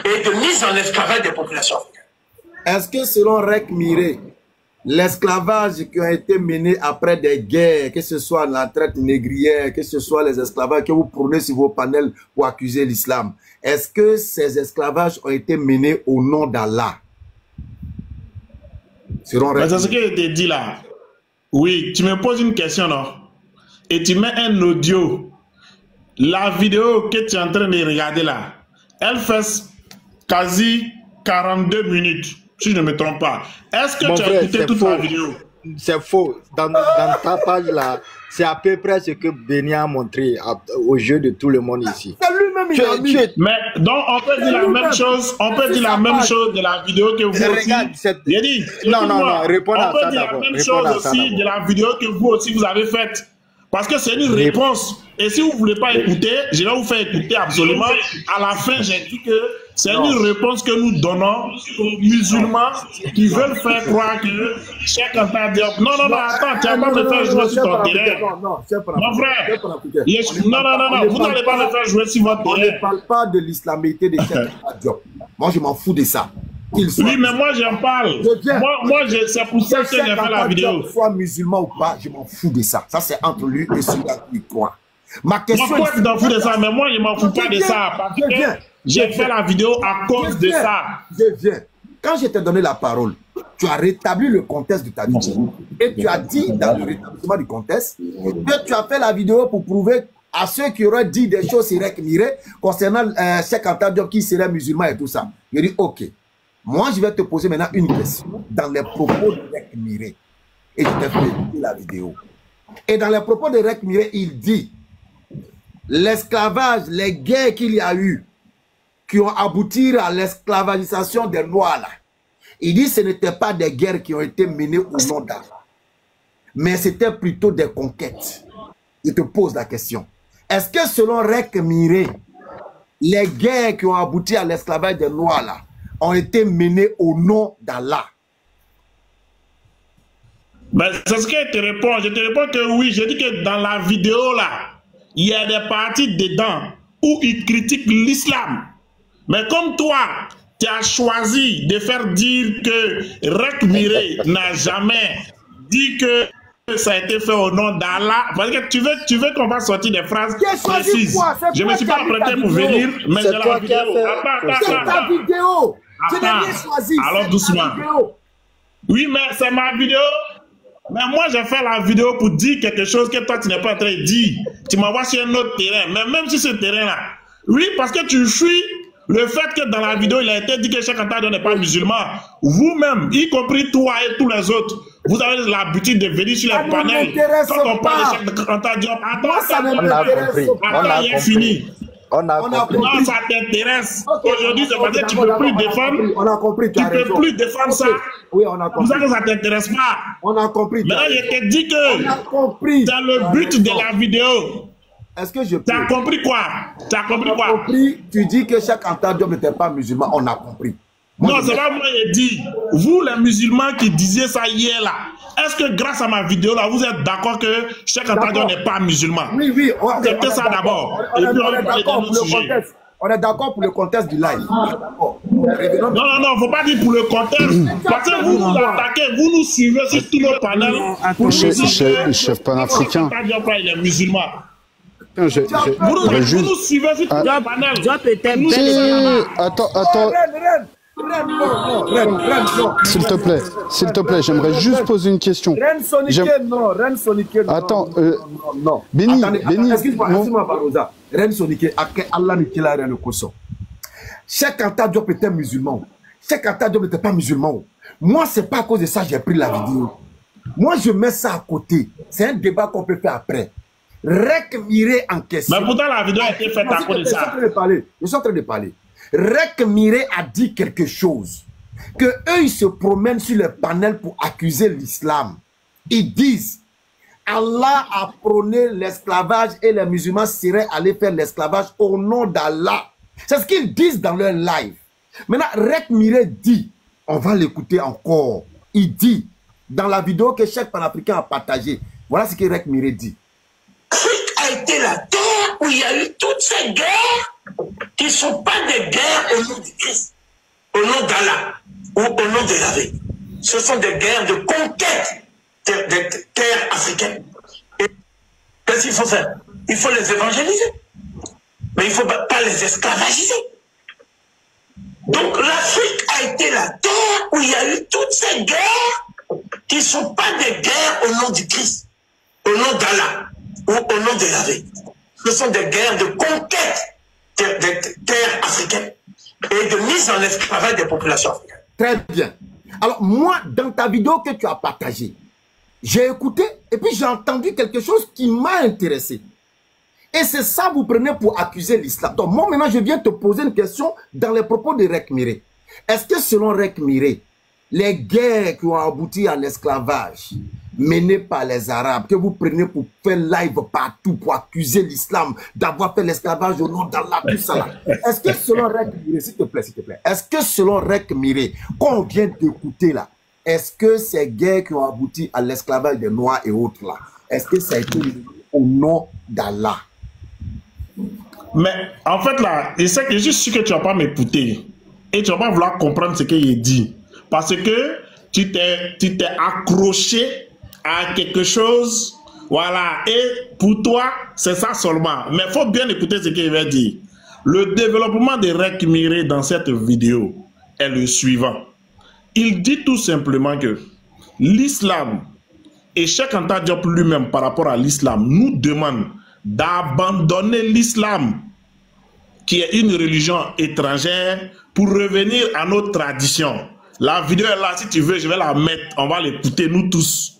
et de mise en esclavage des populations africaines. Est-ce que selon Rek Miré, l'esclavage qui a été mené après des guerres, que ce soit la traite négrière, que ce soit les esclavages que vous prenez sur vos panels pour accuser l'islam, est-ce que ces esclavages ont été menés au nom d'Allah? C'est ce que je t'ai dit là. Oui, tu me poses une question, non? Et tu mets un audio. La vidéo que tu es en train de regarder là, elle fait quasi 42 minutes, si je ne me trompe pas. Est-ce que tu as écouté toute la vidéo? C'est faux. Dans ta page là, c'est à peu près ce que Béni a montré au jeu de tout le monde ici. Mais donc on peut dire la même chose, on peut dire la même chose de la vidéo que vous aussi. J'ai dit, non, réponds à ça. On peut dire la même chose aussi de la vidéo que vous aussi vous avez faite. Parce que c'est une réponse. Et si vous ne voulez pas écouter, je vais vous faire écouter absolument. À la fin, j'ai dit que c'est une réponse que nous donnons aux musulmans qui veulent faire croire que Cheikh Anta Diop... Non, attends, tu n'as pas me faire jouer sur ton terrain. Mon frère, non, vous n'allez pas me faire jouer sur votre terrain. On ne parle pas de l'islamité de Cheikh Anta Diop. Moi, je m'en fous de ça. Oui, mais moi, j'en parle. Moi, c'est pour ça que j'ai fait la vidéo. Soit musulman ou pas, je m'en fous de ça. Ça, c'est entre lui et celui qui croit. Ma question moi, tu t'en fous de ça, mais moi, je ne m'en fous pas de ça. Parce que j'ai fait la vidéo à cause de ça. Je viens. Quand je t'ai donné la parole, tu as rétabli le contexte de ta vidéo. Et tu as dit, dans le rétablissement du contexte, que tu as fait la vidéo pour prouver à ceux qui auraient dit des choses sur Rek Miré concernant Cheikh Anta Diop qui serait musulman et tout ça. Je dis, ok. Moi, je vais te poser maintenant une question dans les propos de Rek Miré. Et je t'ai fait écouter la vidéo. Et dans les propos de Rek Miré, il dit l'esclavage, les guerres qu'il y a eu, qui ont abouti à l'esclavagisation des Noirs, là. Il dit que ce n'étaient pas des guerres qui ont été menées au nom d'Allah. Mais c'était plutôt des conquêtes. Je te pose la question. Est-ce que selon Rek Miré, les guerres qui ont abouti à l'esclavage des Noirs, là, ont été menées au nom d'Allah? Ben, c'est ce que je te réponds. Je te réponds que oui. Je dis que dans la vidéo là, il y a des parties dedans où il critique l'islam. Mais comme toi, tu as choisi de faire dire que Rek Miré n'a jamais dit que ça a été fait au nom d'Allah. Parce que tu veux qu'on va sortir des phrases précises. Je ne me suis pas prêté pour venir, mais j'ai la vidéo. C'est ta vidéo. Tu l'as bien choisi. Alors doucement. Oui, mais c'est ma vidéo. Mais moi, j'ai fait la vidéo pour dire quelque chose que toi, tu n'es pas en train de dire. Tu m'envoies sur un autre terrain. Mais même sur ce terrain-là, oui, parce que tu fuis le fait que dans la vidéo, il a été dit que Cheikh Anta Diop n'est pas musulman. Vous-même, y compris toi et tous les autres, vous avez l'habitude de venir sur les panels. Quand on parle de Cheikh Anta Diop, attends, il est fini. On a compris. Non, ça t'intéresse. Aujourd'hui, c'est parce que tu ne peux plus défendre. On a compris. Tu ne peux plus défendre ça. Oui, on a compris. Pour ça que ça ne t'intéresse pas. On a compris. Maintenant, je te dis que c'est le but de la vidéo. Est-ce que je peux... Tu as compris quoi? Tu as compris quoi? Compris. Tu dis que Cheikh Anta Diop n'était pas musulman. On a compris. Non, c'est pas moi qui ai dit. Vous, les musulmans qui disiez ça hier là, est-ce que grâce à ma vidéo là, vous êtes d'accord que Cheikh Anta Diop n'est pas musulman? Oui. Acceptez ça d'abord. Et puis on va parler d'un autre sujet. On est d'accord pour le contexte du live. Non, faut pas dire pour le contexte. Parce que vous nous attaquez, vous nous suivez sur tous nos panels. Chef panafricain. Il est musulman. Vous nous suivez sur tous nos panels. Attends. S'il te plaît, j'aimerais juste poser une question. Ren Soniké, non. Attends, non. Béni, excuse-moi, Baroza. Ren Soniké, Allah ne kila rien le koso. Cheikh Anta Diop était musulman. Cheikh Anta Diop n'était pas musulman. Moi, c'est pas à cause de ça que j'ai pris la vidéo. Moi, je mets ça à côté. C'est un débat qu'on peut faire après. Rek Miré en question. Mais pourtant, la vidéo a été faite à cause de ça. Je suis en train de parler. Rek Miré a dit quelque chose. Que eux, ils se promènent sur les panels pour accuser l'islam. Ils disent Allah a prôné l'esclavage et les musulmans seraient allés faire l'esclavage au nom d'Allah. C'est ce qu'ils disent dans leur live. Maintenant, Rek Miré dit, on va l'écouter encore. Il dit, dans la vidéo que chaque panafricain a partagée, voilà ce que Rek Miré dit. L'Afrique a été la terre où il y a eu toutes ces guerres qui ne sont pas des guerres au nom du Christ, au nom d'Allah ou au nom de Yahvé. Ce sont des guerres de conquête des terres africaines. Et qu'est-ce qu'il faut faire? Il faut les évangéliser. Mais il ne faut pas les esclavagiser. Donc l'Afrique a été la terre où il y a eu toutes ces guerres qui ne sont pas des guerres au nom du Christ, au nom d'Allah ou au nom de Yahvé. Ce sont des guerres de conquête des terres africaines et de mise en esclavage des populations africaines. Très bien. Alors moi, dans ta vidéo que tu as partagée, j'ai écouté et puis j'ai entendu quelque chose qui m'a intéressé. Et c'est ça que vous prenez pour accuser l'islam. Donc moi maintenant je viens te poser une question dans les propos de Rek Miré. Est-ce que selon Rek Miré, les guerres qui ont abouti à l'esclavage menées par les Arabes, que vous prenez pour faire live partout, pour accuser l'islam d'avoir fait l'esclavage au nom d'Allah, tout ça là. Est-ce que selon Rek Miré, s'il te plaît, est-ce que selon Rek Miré, qu'on vient d'écouter là, est-ce que ces guerres qui ont abouti à l'esclavage des Noirs et autres là, est-ce que ça a été au nom d'Allah? Mais en fait là, je sais que je suis sûr que tu ne vas pas m'écouter et tu ne vas pas vouloir comprendre ce qu'il dit. Parce que tu t'es accroché à quelque chose, voilà, et pour toi, c'est ça seulement. Mais il faut bien écouter ce qu'il va dire. Le développement de Rek Miré dans cette vidéo est le suivant. Il dit tout simplement que l'islam, et Cheikh Anta Diop lui-même par rapport à l'islam, nous demande d'abandonner l'islam, qui est une religion étrangère, pour revenir à notre tradition. La vidéo est là, si tu veux, je vais la mettre, on va l'écouter nous tous.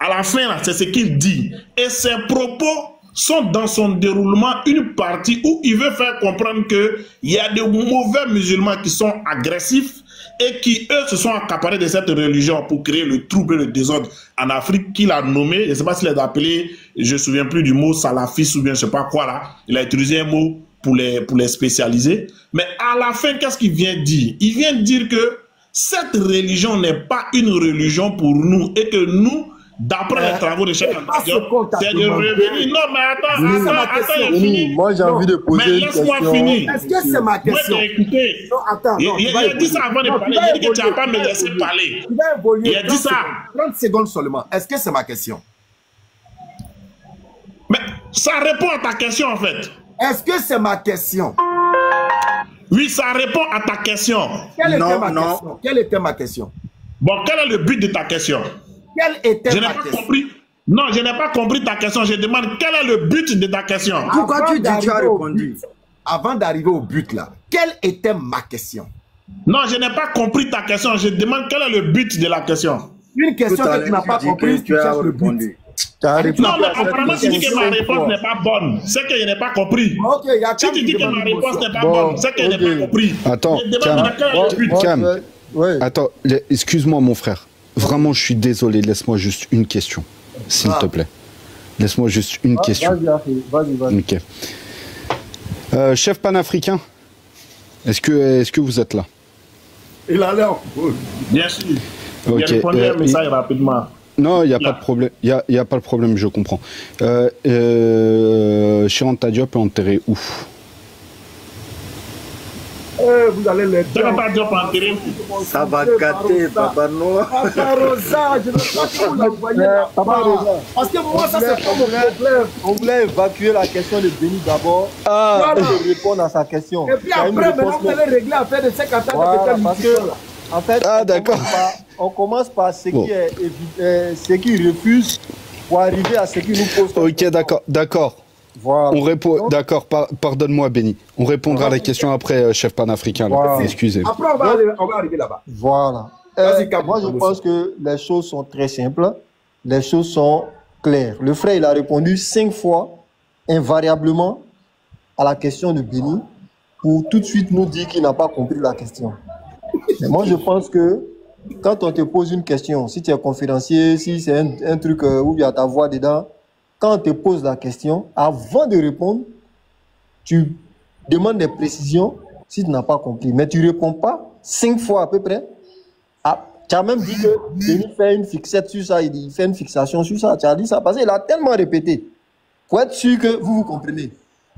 À la fin, c'est ce qu'il dit. Et ses propos sont dans son déroulement une partie où il veut faire comprendre qu'il y a de mauvais musulmans qui sont agressifs et qui, eux, se sont accaparés de cette religion pour créer le trouble et le désordre en Afrique, qu'il a nommé, je ne sais pas s'il a appelé, je ne me souviens plus du mot salafiste ou bien je ne sais pas quoi là, il a utilisé un mot pour les spécialiser. Mais à la fin, qu'est-ce qu'il vient dire? Il vient dire que cette religion n'est pas une religion pour nous et que nous, d'après les travaux de Cheikh Anta Diop, c'est de revenir. Non, mais attends, il a fini. Moi, j'ai envie de poser une question. Laisse-moi finir. Est-ce que c'est ma question? Moi, écouté. Non, attends. Il a dit ça avant de parler. Il a dit que tu n'as pas me laissé parler. Il a dit ça. 30 secondes seulement. Est-ce que c'est ma question? Mais ça répond à ta question, en fait. Est-ce que c'est ma question? Oui, ça répond à ta question. Quelle était ma question? Bon, quel est le but de ta question? Quelle était ma question? Compris. Non, je n'ai pas compris ta question. Je demande quel est le but de ta question. Pourquoi tu dis tu as répondu? Avant d'arriver au but là, quelle était ma question? Non, je n'ai pas compris ta question. Je demande quel est le but de la question. Une question que tu n'as pas compris, tu cherches le but. Non, mais apparemment, tu dis que ma réponse n'est pas bonne. C'est que je n'ai pas compris. Si tu dis que ma réponse n'est pas bonne, c'est que je n'ai pas compris. Attends, Cam, attends, excuse-moi mon frère. Vraiment, je suis désolé. Laisse-moi juste une question, s'il te plaît. Laisse-moi juste une question. Vas-y. Ok. Chef panafricain, est-ce que vous êtes là? Il a l'air. Bien sûr. Okay. Il répondait un message rapidement. Non, il n'y a pas de problème. Il y a pas de problème, je comprends. Cheikh Anta Diop est enterré où? Vous allez les ça va gâter, Papa Noah. Papa Rosa, je ne veux pas que vous la voyez là. Papa Rosa. Parce que moi, ça, c'est pas mon problème. On voulait évacuer la question de Béni d'abord. Pour répondre à sa question. Et puis après, maintenant, vous allez régler l'affaire de 50 ans de là. En fait, on commence par ce qui est ce qui refuse pour arriver à ce qui nous pose. Ok, d'accord. Voilà. On répond. D'accord, pardonne-moi, Béni. On répondra à la question après, chef panafricain. Voilà. Excusez. Après, on va arriver là-bas. Voilà. Moi, je pense que les choses sont très simples. Les choses sont claires. Le frère, il a répondu 5 fois, invariablement, à la question de Béni, pour tout de suite nous dire qu'il n'a pas compris la question. Mais moi, je pense que quand on te pose une question, si tu es conférencier, si c'est un truc où il y a ta voix dedans, quand on te pose la question, avant de répondre, tu demandes des précisions si tu n'as pas compris. Mais tu ne réponds pas 5 fois à peu près. Ah, tu as même dit que Denis fait une fixette sur ça, il fait une fixation sur ça. Tu as dit ça parce qu'il a tellement répété. Pour être sûr que vous comprenez.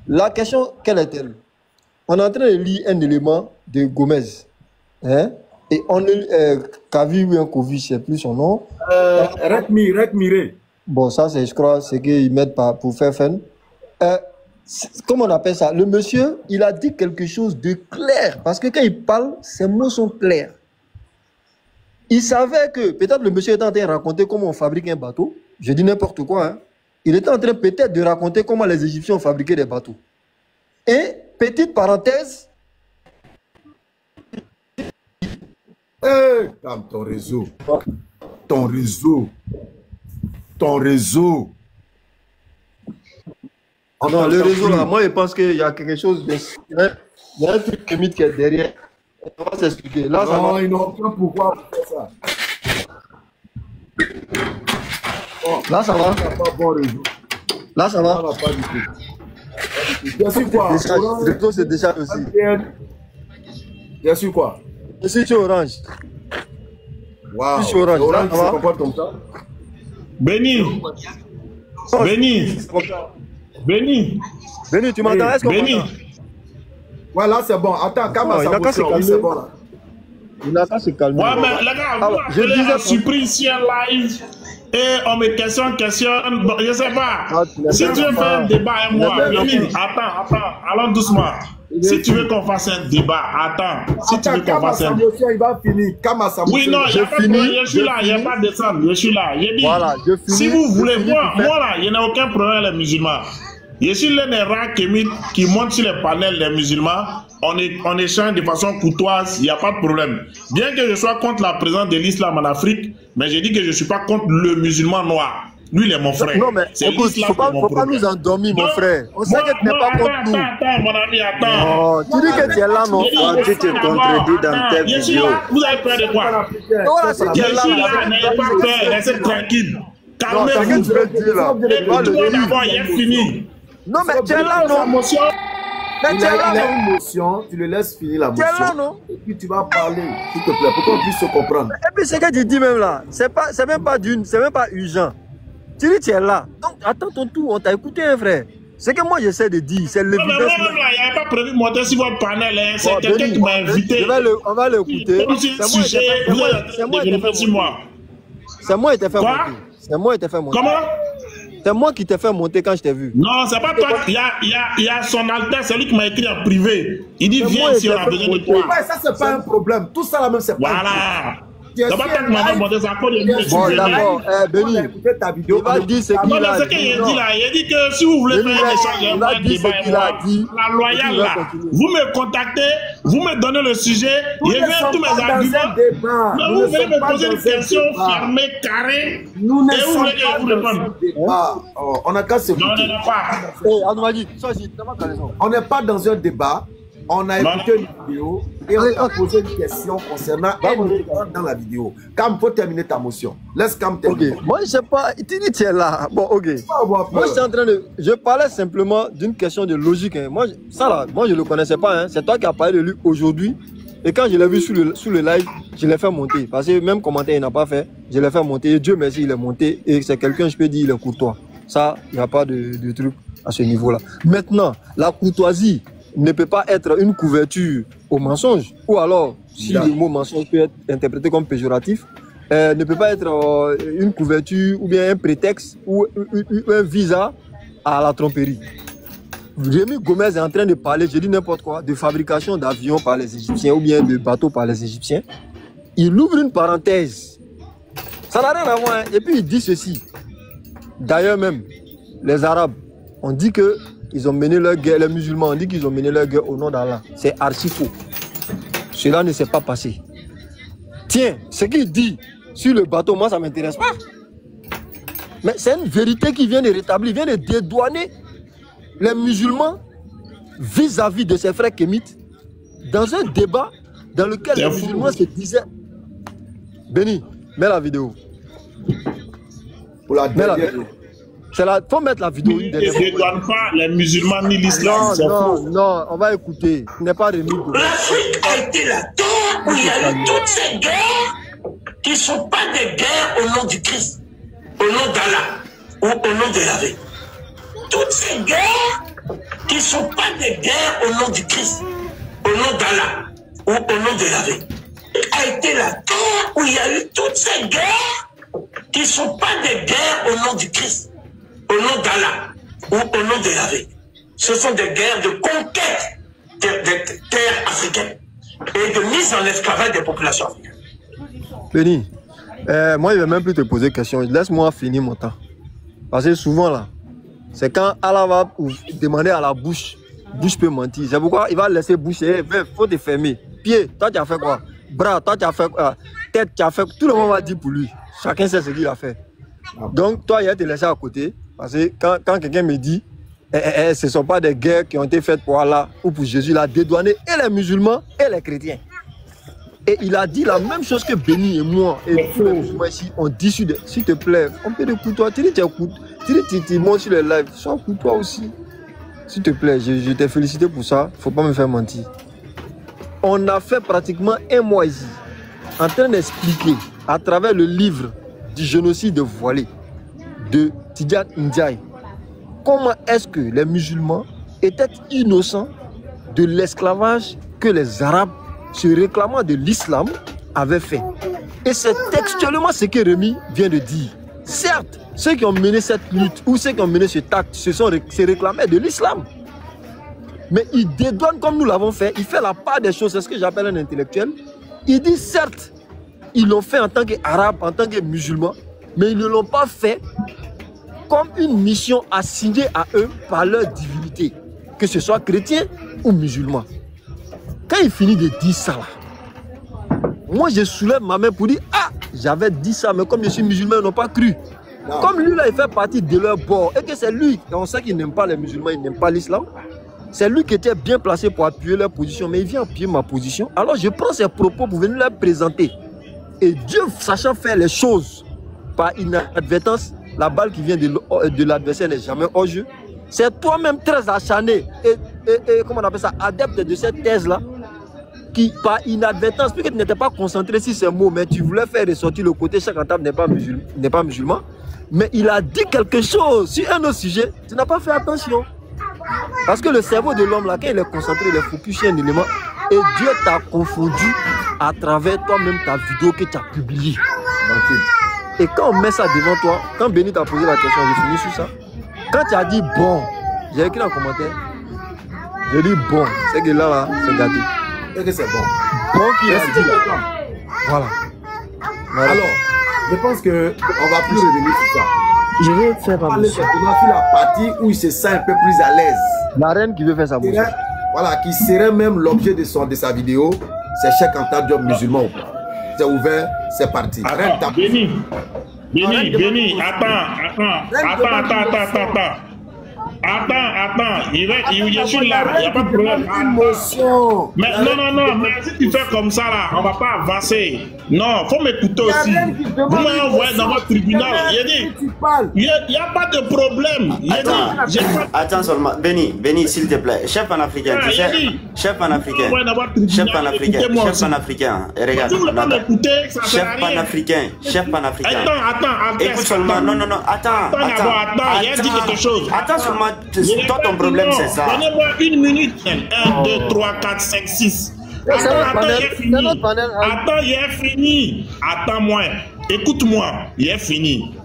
La question, quelle est-elle? On est en train de lire un élément de Gomez. Hein? Et on Kavi ou un Kovi, je ne sais plus son nom. Rekmire. Bon, ça, je crois, c'est qu'ils mettent pour faire fun. Comment on appelle ça? Le monsieur, il a dit quelque chose de clair. Parce que quand il parle, ses mots sont clairs. Il savait que, peut-être le monsieur était en train de raconter comment on fabrique un bateau. Je dis n'importe quoi. Hein. Il était en train peut-être de raconter comment les Égyptiens ont fabriqué des bateaux. Et, petite parenthèse. Calme ton réseau. Ton réseau. Ton réseau. Non, le réseau là, moi je pense qu'il y a quelque chose de... Il y a un truc qui est derrière. On va s'expliquer. Là, non, ils n'ont pas pouvoir faire ça. Oh, là, ça va. Là, ça va. Pas du tout. Bien sûr quoi? Le réseau se décharge aussi. Bien sûr quoi? Je suis sur Orange. Waouh. Je suis sur Orange. Orange, ça va. se comporte comme ça. Béni. Béni, tu m'entends? Est-ce qu'on m'entend? Ouais, là c'est bon. Attends, calme sa motion. Oui, c'est bon là. Il n'a qu'à se calmer. Ouais, mais les gars, vous avez surpris ici en live et on me questionne. Bon, je sais pas. Si tu veux faire un débat avec moi, Béni, attends, allons doucement. Si tu veux qu'on fasse un débat, attends. Si tu veux qu'on fasse un débat. Il va finir. Oui, non, je suis là, il n'y a pas de descendre. Je suis là. J'ai dit, voilà, si vous voulez, moi là, il n'y a aucun problème les musulmans. Je suis l'un des rares qui monte sur les panels des musulmans. On échange de façon courtoise, il n'y a pas de problème. Bien que je sois contre la présence de l'islam en Afrique, mais je dis que je ne suis pas contre le musulman noir. Lui, il est mon frère. Non, mais écoute, il ne faut pas nous endormir, mon frère. On sait que tu n'es pas contre nous. Attends, mon ami, attends. Oh, tu dis que tu es là, non? Tu te contredis dans tes vidéos. Vous avez peur de quoi? Voilà, c'est tu es là. N'ayez pas peur, restez tranquille. Calmez-vous. D'abord, il est fini. Non, mais tu es là, non? Mais il a une motion, tu le laisses finir la motion. Tu es là, non? Et puis tu vas parler, s'il te plaît, pour qu'on puisse se comprendre. Et puis ce que tu dis même là, c'est même pas urgent. Tu dis tu es là. Donc attends ton tour, on t'a écouté, hein, frère. Ce que moi j'essaie de dire, c'est l'évidence. Non, mais moi-même là, il n'y a pas prévu de monter sur votre panel, hein. C'est quelqu'un qui m'a invité. On va l'écouter. C'est moi qui t'ai fait monter. C'est moi qui t'ai fait monter. C'est moi qui t'ai fait monter. Comment? C'est moi qui t'ai fait monter quand je t'ai vu. Non, c'est pas toi. Il y a son Altesse, c'est lui qui m'a écrit en privé. Il dit viens si on a besoin de toi. Ouais, ça c'est pas un problème. Tout ça là même c'est pas. Voilà. D'abord, quand tu m'as demandé ça, bon, d'abord, Béni, il va dire ce qu'il a dit. Il a dit que si vous voulez faire un échange, un débat, la loyale là, vous me contactez, vous me donnez le sujet, je vais tous mes arguments. Mais vous venez me poser une question fermée, carrée, et vous voulez que je vous réponde. On n'a qu'à se non, on n'est pas. On n'est pas dans un débat. On a écouté une vidéo et on a posé une question concernant un élément dans la vidéo. Cam, faut terminer ta motion. Laisse Cam terminer. Ok, moi je sais pas, tu dis tu es là. Bon, ok. Moi je suis en train de... Je parlais simplement d'une question de logique. Hein. Moi, ça là, moi je le connaissais pas. Hein. C'est toi qui as parlé de lui aujourd'hui. Et quand je l'ai vu sur le live, je l'ai fait monter. Parce que même commentaire il n'a pas fait, je l'ai fait monter. Et Dieu merci, il est monté. Et c'est quelqu'un, je peux dire, il est courtois. Ça, il n'y a pas de truc à ce niveau-là. Maintenant, la courtoisie ne peut pas être une couverture au mensonge, ou alors, si le mot mensonge peut être interprété comme péjoratif, ne peut pas être une couverture ou bien un prétexte ou un visa à la tromperie. Rémi Gomez est en train de parler, je dis n'importe quoi, de fabrication d'avions par les Égyptiens ou bien de bateaux par les Égyptiens. Il ouvre une parenthèse. Ça n'a rien à voir. Hein. Et puis il dit ceci. D'ailleurs même, les Arabes, on dit que ils ont mené leur guerre, les musulmans ont dit qu'ils ont mené leur guerre au nom d'Allah. C'est archi faux. Cela ne s'est pas passé. Tiens, ce qu'il dit sur le bateau, moi ça ne m'intéresse pas. Mais c'est une vérité qui vient de rétablir, vient de dédouaner les musulmans vis-à-vis de ses frères kémites dans un débat dans lequel les musulmans se disaient Béni, mets la vidéo. Pour la dernière. Faut mettre la vidéo. Ils ne dédouanent pas les musulmans ni l'islam. Non, on va écouter. Ce n'est pas remis. L'Afrique a été la terre où il y a eu toutes ces guerres qui ne sont pas des guerres au nom du Christ, au nom d'Allah ou au nom de Yahvé. Toutes ces guerres qui ne sont pas des guerres au nom du Christ, au nom d'Allah ou au nom de Yahvé. A été la terre où il y a eu toutes ces guerres qui ne sont pas des guerres au nom du Christ, au nom d'Allah ou au nom de Yahvé. Ce sont des guerres de conquête des terres africaines et de mise en esclavage des populations africaines. Béni, moi je ne vais même plus te poser de questions. Laisse-moi finir mon temps. Parce que souvent là, c'est quand Allah va demander à la bouche, bouche peut mentir. C'est pourquoi il va laisser boucher. Il faut te fermer. Pied, toi tu as fait quoi? Bras, toi tu as fait quoi? Tête, tu as fait quoi? Tout le monde va dire pour lui. Chacun sait ce qu'il a fait. Donc toi, il va te laisser à côté. Parce que quand quelqu'un me dit, ce ne sont pas des guerres qui ont été faites pour Allah ou pour Jésus, il a dédouané et les musulmans et les chrétiens. Et il a dit la même chose que Béni et moi. Et tous les musulmans ici, on dit, s'il te plaît, on peut écouter toi. Tu dis, tu écoutes. Tu dis, tu montes sur les lives. Sois toi aussi. S'il te plaît, je t'ai félicité pour ça. Il ne faut pas me faire mentir. On a fait pratiquement un mois ici, en train d'expliquer, à travers le livre du génocide voilé de Tidjane Ndiaye, comment est-ce que les musulmans étaient innocents de l'esclavage que les Arabes, se réclamant de l'islam, avaient fait. Et c'est textuellement ce que Rémi vient de dire. Certes, ceux qui ont mené cette lutte ou ceux qui ont mené cet acte se réclamaient de l'islam. Mais il dédouane comme nous l'avons fait. Il fait la part des choses. C'est ce que j'appelle un intellectuel. Il dit certes, ils l'ont fait en tant qu'Arabes, en tant que musulmans, mais ils ne l'ont pas fait comme une mission assignée à eux par leur divinité, que ce soit chrétien ou musulman. Quand il finit de dire ça, là, moi je soulève ma main pour dire ah, j'avais dit ça, mais comme je suis musulman, ils n'ont pas cru. Non. Comme lui là, il fait partie de leur bord et que c'est lui, et on sait qu'il n'aime pas les musulmans, il n'aime pas l'islam. C'est lui qui était bien placé pour appuyer leur position, mais il vient appuyer ma position. Alors je prends ses propos pour venir leur présenter. Et Dieu, sachant faire les choses par inadvertance, la balle qui vient de l'adversaire n'est jamais hors jeu. C'est toi-même très acharné et comment on appelle ça, adepte de cette thèse-là, qui par inadvertance, puisque tu n'étais pas concentré sur ces mots, mais tu voulais faire ressortir le côté chaque table n'est pas musulman, mais il a dit quelque chose sur un autre sujet, tu n'as pas fait attention. Parce que le cerveau de l'homme, là, quand il est concentré, il est focus sur un élément, et Dieu t'a confondu à travers toi-même ta vidéo que tu as publiée. Et quand on met ça devant toi, quand Béni t'a posé la question, j'ai fini sur ça. Quand tu as dit bon, j'ai écrit en commentaire, j'ai dit bon, c'est que là, c'est gâté. Et que c'est bon. Bon qui a dit là. Voilà. Alors, je pense qu'on ne va plus revenir sur ça. Je vais faire ma mission. On a fait la partie où il se sent un peu plus à l'aise. La reine qui veut faire sa mission. Voilà, qui serait même l'objet de sa vidéo, c'est Cheikh Anta Diop musulman. C'est ouvert, c'est parti. Attends, Béni, attends, je suis là, il n'y a pas de problème. Mais non, mais si tu fais comme ça là, on ne va pas avancer. Non, il faut m'écouter aussi. Vous m'envoyez dans votre tribunal. Il n'y a pas de problème. Attends seulement, Béni, s'il te plaît. Chef panafricain, tu sais. Chef panafricain. Regarde. Chef panafricain. Attends. Écoute seulement, non, attends. Il a dit quelque chose. Attends seulement, toi ton problème c'est ça. Donnez-moi une minute. 1, 2, 3, 4, 5, 6. Attends, il est fini. Attends-moi. Écoute-moi, il est fini.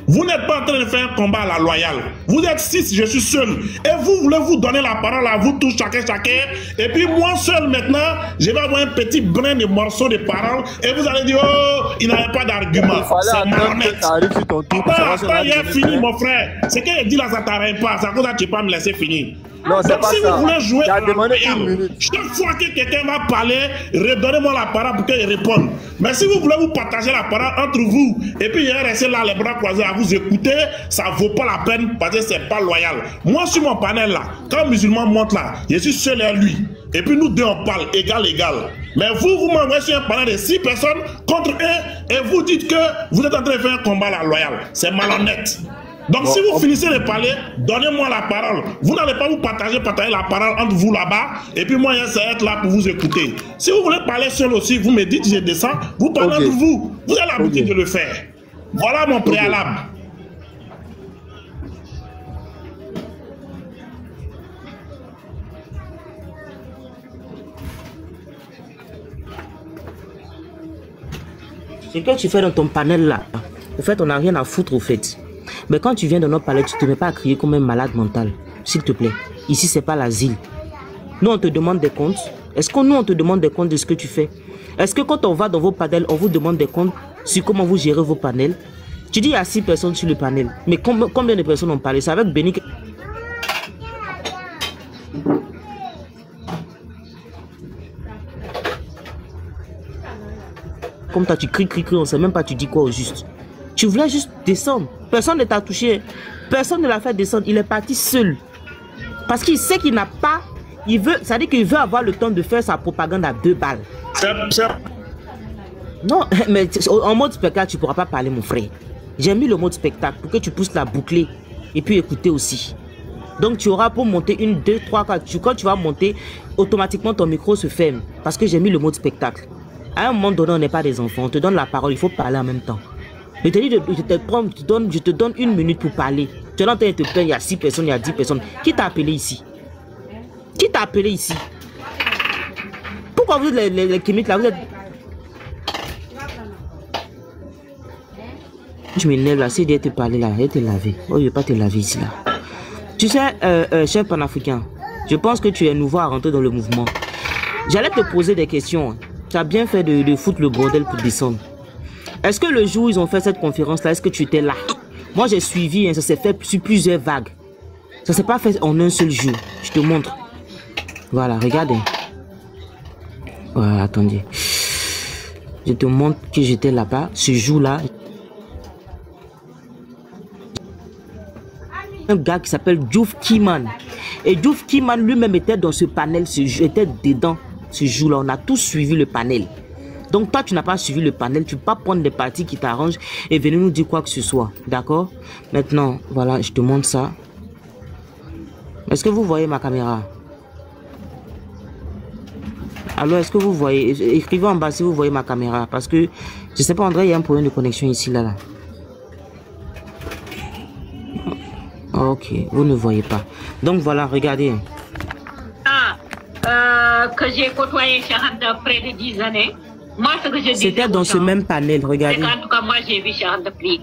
Vous n'êtes pas en train de faire un combat à la loyale. Vous êtes 6, je suis seul. Et vous voulez vous donner la parole à vous tous, chacun. Et puis moi seul maintenant, je vais avoir un petit brin de morceaux de parole. Et vous allez dire, oh, il n'avait pas d'argument. C'est malhonnête. Attends, il est fini, mon frère. Ce qu'il dit là, ça ne t'arrête pas. C'est à cause que tu ne peux pas me laisser finir. Non, donc si ça. Vous voulez jouer à la royale, chaque fois que quelqu'un va parler, redonnez-moi la parole pour qu'il réponde. Mais si vous voulez vous partager la parole entre vous, et puis il est resté là les bras croisés à vous écouter, ça ne vaut pas la peine parce que c'est pas loyal. Moi sur mon panel là, quand un musulman monte là, je suis seul à lui. Et puis nous deux on parle égal. Mais vous m'envoyez sur un panel de 6 personnes contre eux et vous dites que vous êtes en train de faire un combat là, loyal. C'est malhonnête. Donc si vous finissez de parler, donnez-moi la parole. Vous n'allez pas vous partager la parole entre vous là-bas et puis moi je vais être là pour vous écouter. Si vous voulez parler seul aussi, vous me dites je descends, vous parlez entre vous. Vous avez l'habitude de le faire. Voilà mon préalable. Ce que tu fais dans ton panel là, au fait on n'a rien à foutre au fait. Mais quand tu viens dans notre palais, tu ne te mets pas à crier comme un malade mental. S'il te plaît. Ici, c'est pas l'asile. Nous, on te demande des comptes. Est-ce que nous, on te demande des comptes de ce que tu fais? Est-ce que quand on va dans vos panels, on vous demande des comptes sur comment vous gérez vos panels? Tu dis il y a 6 personnes sur le panel. Mais combien de personnes ont parlé? C'est avec Béni. Comme toi, tu cries, on ne sait même pas tu dis quoi au juste. Tu voulais juste descendre. Personne ne t'a touché. Personne ne l'a fait descendre. Il est parti seul. Parce qu'il sait qu'il n'a pas... Ça dit qu'il veut avoir le temps de faire sa propagande à 2 balles. Non, mais en mode spectacle, tu ne pourras pas parler, mon frère. J'ai mis le mode spectacle pour que tu puisses la boucler et puis écouter aussi. Donc tu auras pour monter 1, 2, 3, 4. Quand tu vas monter, automatiquement ton micro se ferme. Parce que j'ai mis le mode spectacle. À un moment donné, on n'est pas des enfants. On te donne la parole, il faut parler en même temps. Je te dis, je te donne 1 minute pour parler. Tu es en train de te plaindre, il y a 6 personnes, il y a 10 personnes. Qui t'a appelé ici? Qui t'a appelé ici? Pourquoi vous êtes les Kémites là? Vous êtes... Je m'énerve là, c'est de te parler là, et te laver. Oh, je ne vais pas te laver ici là. Tu sais, chef panafricain, je pense que tu es nouveau à rentrer dans le mouvement. J'allais te poser des questions. Tu as bien fait de foutre le bordel pour descendre. Est-ce que le jour où ils ont fait cette conférence-là, est-ce que tu étais là? Moi, j'ai suivi, hein, ça s'est fait sur plusieurs vagues. Ça ne s'est pas fait en un seul jour. Je te montre. Voilà, regardez. Voilà, attendez. Je te montre que j'étais là-bas, ce jour-là. Un gars qui s'appelle Diouf Kiman. Et Diouf Kiman lui-même était dans ce panel, était dedans ce jour-là. On a tous suivi le panel. Donc toi, tu n'as pas suivi le panel, tu ne peux pas prendre des parties qui t'arrangent et venir nous dire quoi que ce soit. D'accord? Maintenant, voilà, je te montre ça. Est-ce que vous voyez ma caméra? Alors, est-ce que vous voyez? Écrivez en bas si vous voyez ma caméra. Parce que, je ne sais pas, André, il y a un problème de connexion ici, là. Ok, vous ne voyez pas. Donc voilà, regardez. Que j'ai côtoyé Charanda près de 10 années. C'était dans ce même panel, regardez. En tout cas, moi, j'ai vu Charanda plus.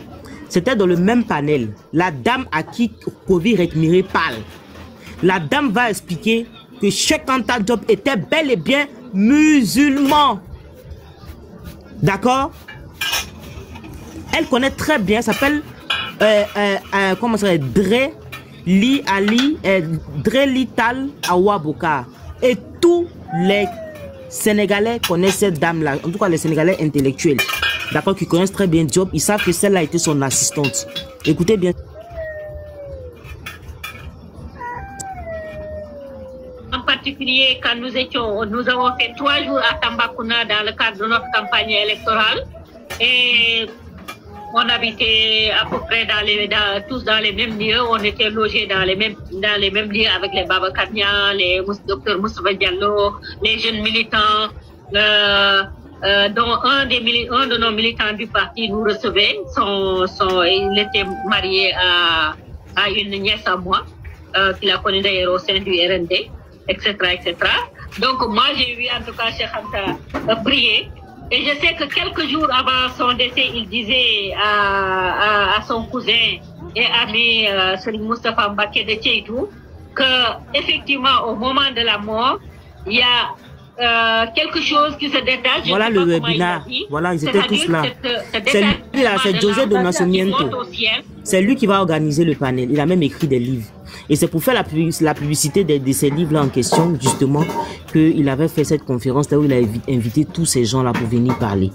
C'était dans le même panel. La dame à qui Kovi Rekmire parle. La dame va expliquer que Cheikh Anta Diop était bel et bien musulman. D'accord? Elle connaît très bien, s'appelle comment ça s'appelle? Drelital Awaboka. Et tous les Sénégalais connaissent cette dame-là, en tout cas les Sénégalais intellectuels, d'accord, qui connaissent très bien Diop, ils savent que celle-là était son assistante. Écoutez bien. En particulier, quand nous avons fait 3 jours à Tambacounda dans le cadre de notre campagne électorale, et on habitait à peu près tous dans les mêmes lieux, on était logés dans les mêmes lieux avec les Baba Kanya, les Dr Moustapha Diallo, les jeunes militants, dont un de nos militants du parti nous recevait. Il était marié à une nièce à moi, qu'il a connue d'ailleurs au sein du RND, etc., etc. Donc moi j'ai vu en tout cas Cheikh Anta prier. Et je sais que quelques jours avant son décès, il disait à son cousin et ami Serigne Moustapha Mbacké de Tcheitou que effectivement au moment de la mort, il y a quelque chose qui se détache. Voilà le webinaire. Voilà, ils étaient tous là. C'est lui là, c'est José de Nascimento. C'est lui qui va organiser le panel. Il a même écrit des livres. Et c'est pour faire la publicité de ces livres-là en question, justement, qu'il avait fait cette conférence là où il a invité tous ces gens-là pour venir parler.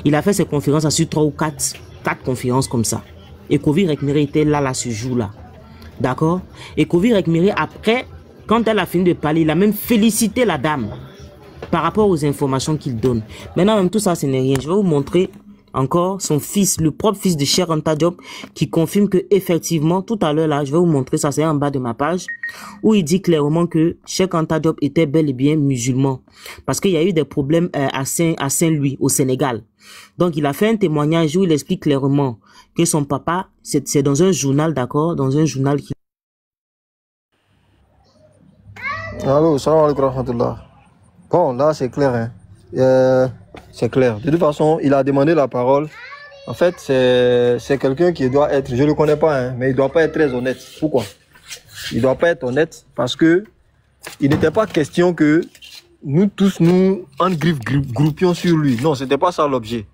Il a fait ces conférences sur 3 ou 4 conférences comme ça. Et Kovi Rekmire était là ce jour-là. D'accord? Et Kovi Rekmire, après, quand elle a fini de parler, il a même félicité la dame. par rapport aux informations qu'il donne. Maintenant, même tout ça, ce n'est rien. Je vais vous montrer encore son fils, le propre fils de Cheikh Anta Diop, qui confirme que effectivement, tout à l'heure là, je vais vous montrer ça, c'est en bas de ma page, où il dit clairement que Cheikh Anta Diop était bel et bien musulman, parce qu'il y a eu des problèmes à Saint-Louis, au Sénégal. Donc, il a fait un témoignage où il explique clairement que son papa, c'est dans un journal, d'accord, dans un journal qui... Allô, salam alaikum rahmatullah. Bon, là, c'est clair, hein. C'est clair. De toute façon, il a demandé la parole. En fait, c'est quelqu'un qui doit être, je ne le connais pas, hein, mais il ne doit pas être très honnête. Pourquoi? Il ne doit pas être honnête parce que il n'était pas question que nous tous, nous, en groupions sur lui. Non, ce n'était pas ça l'objet.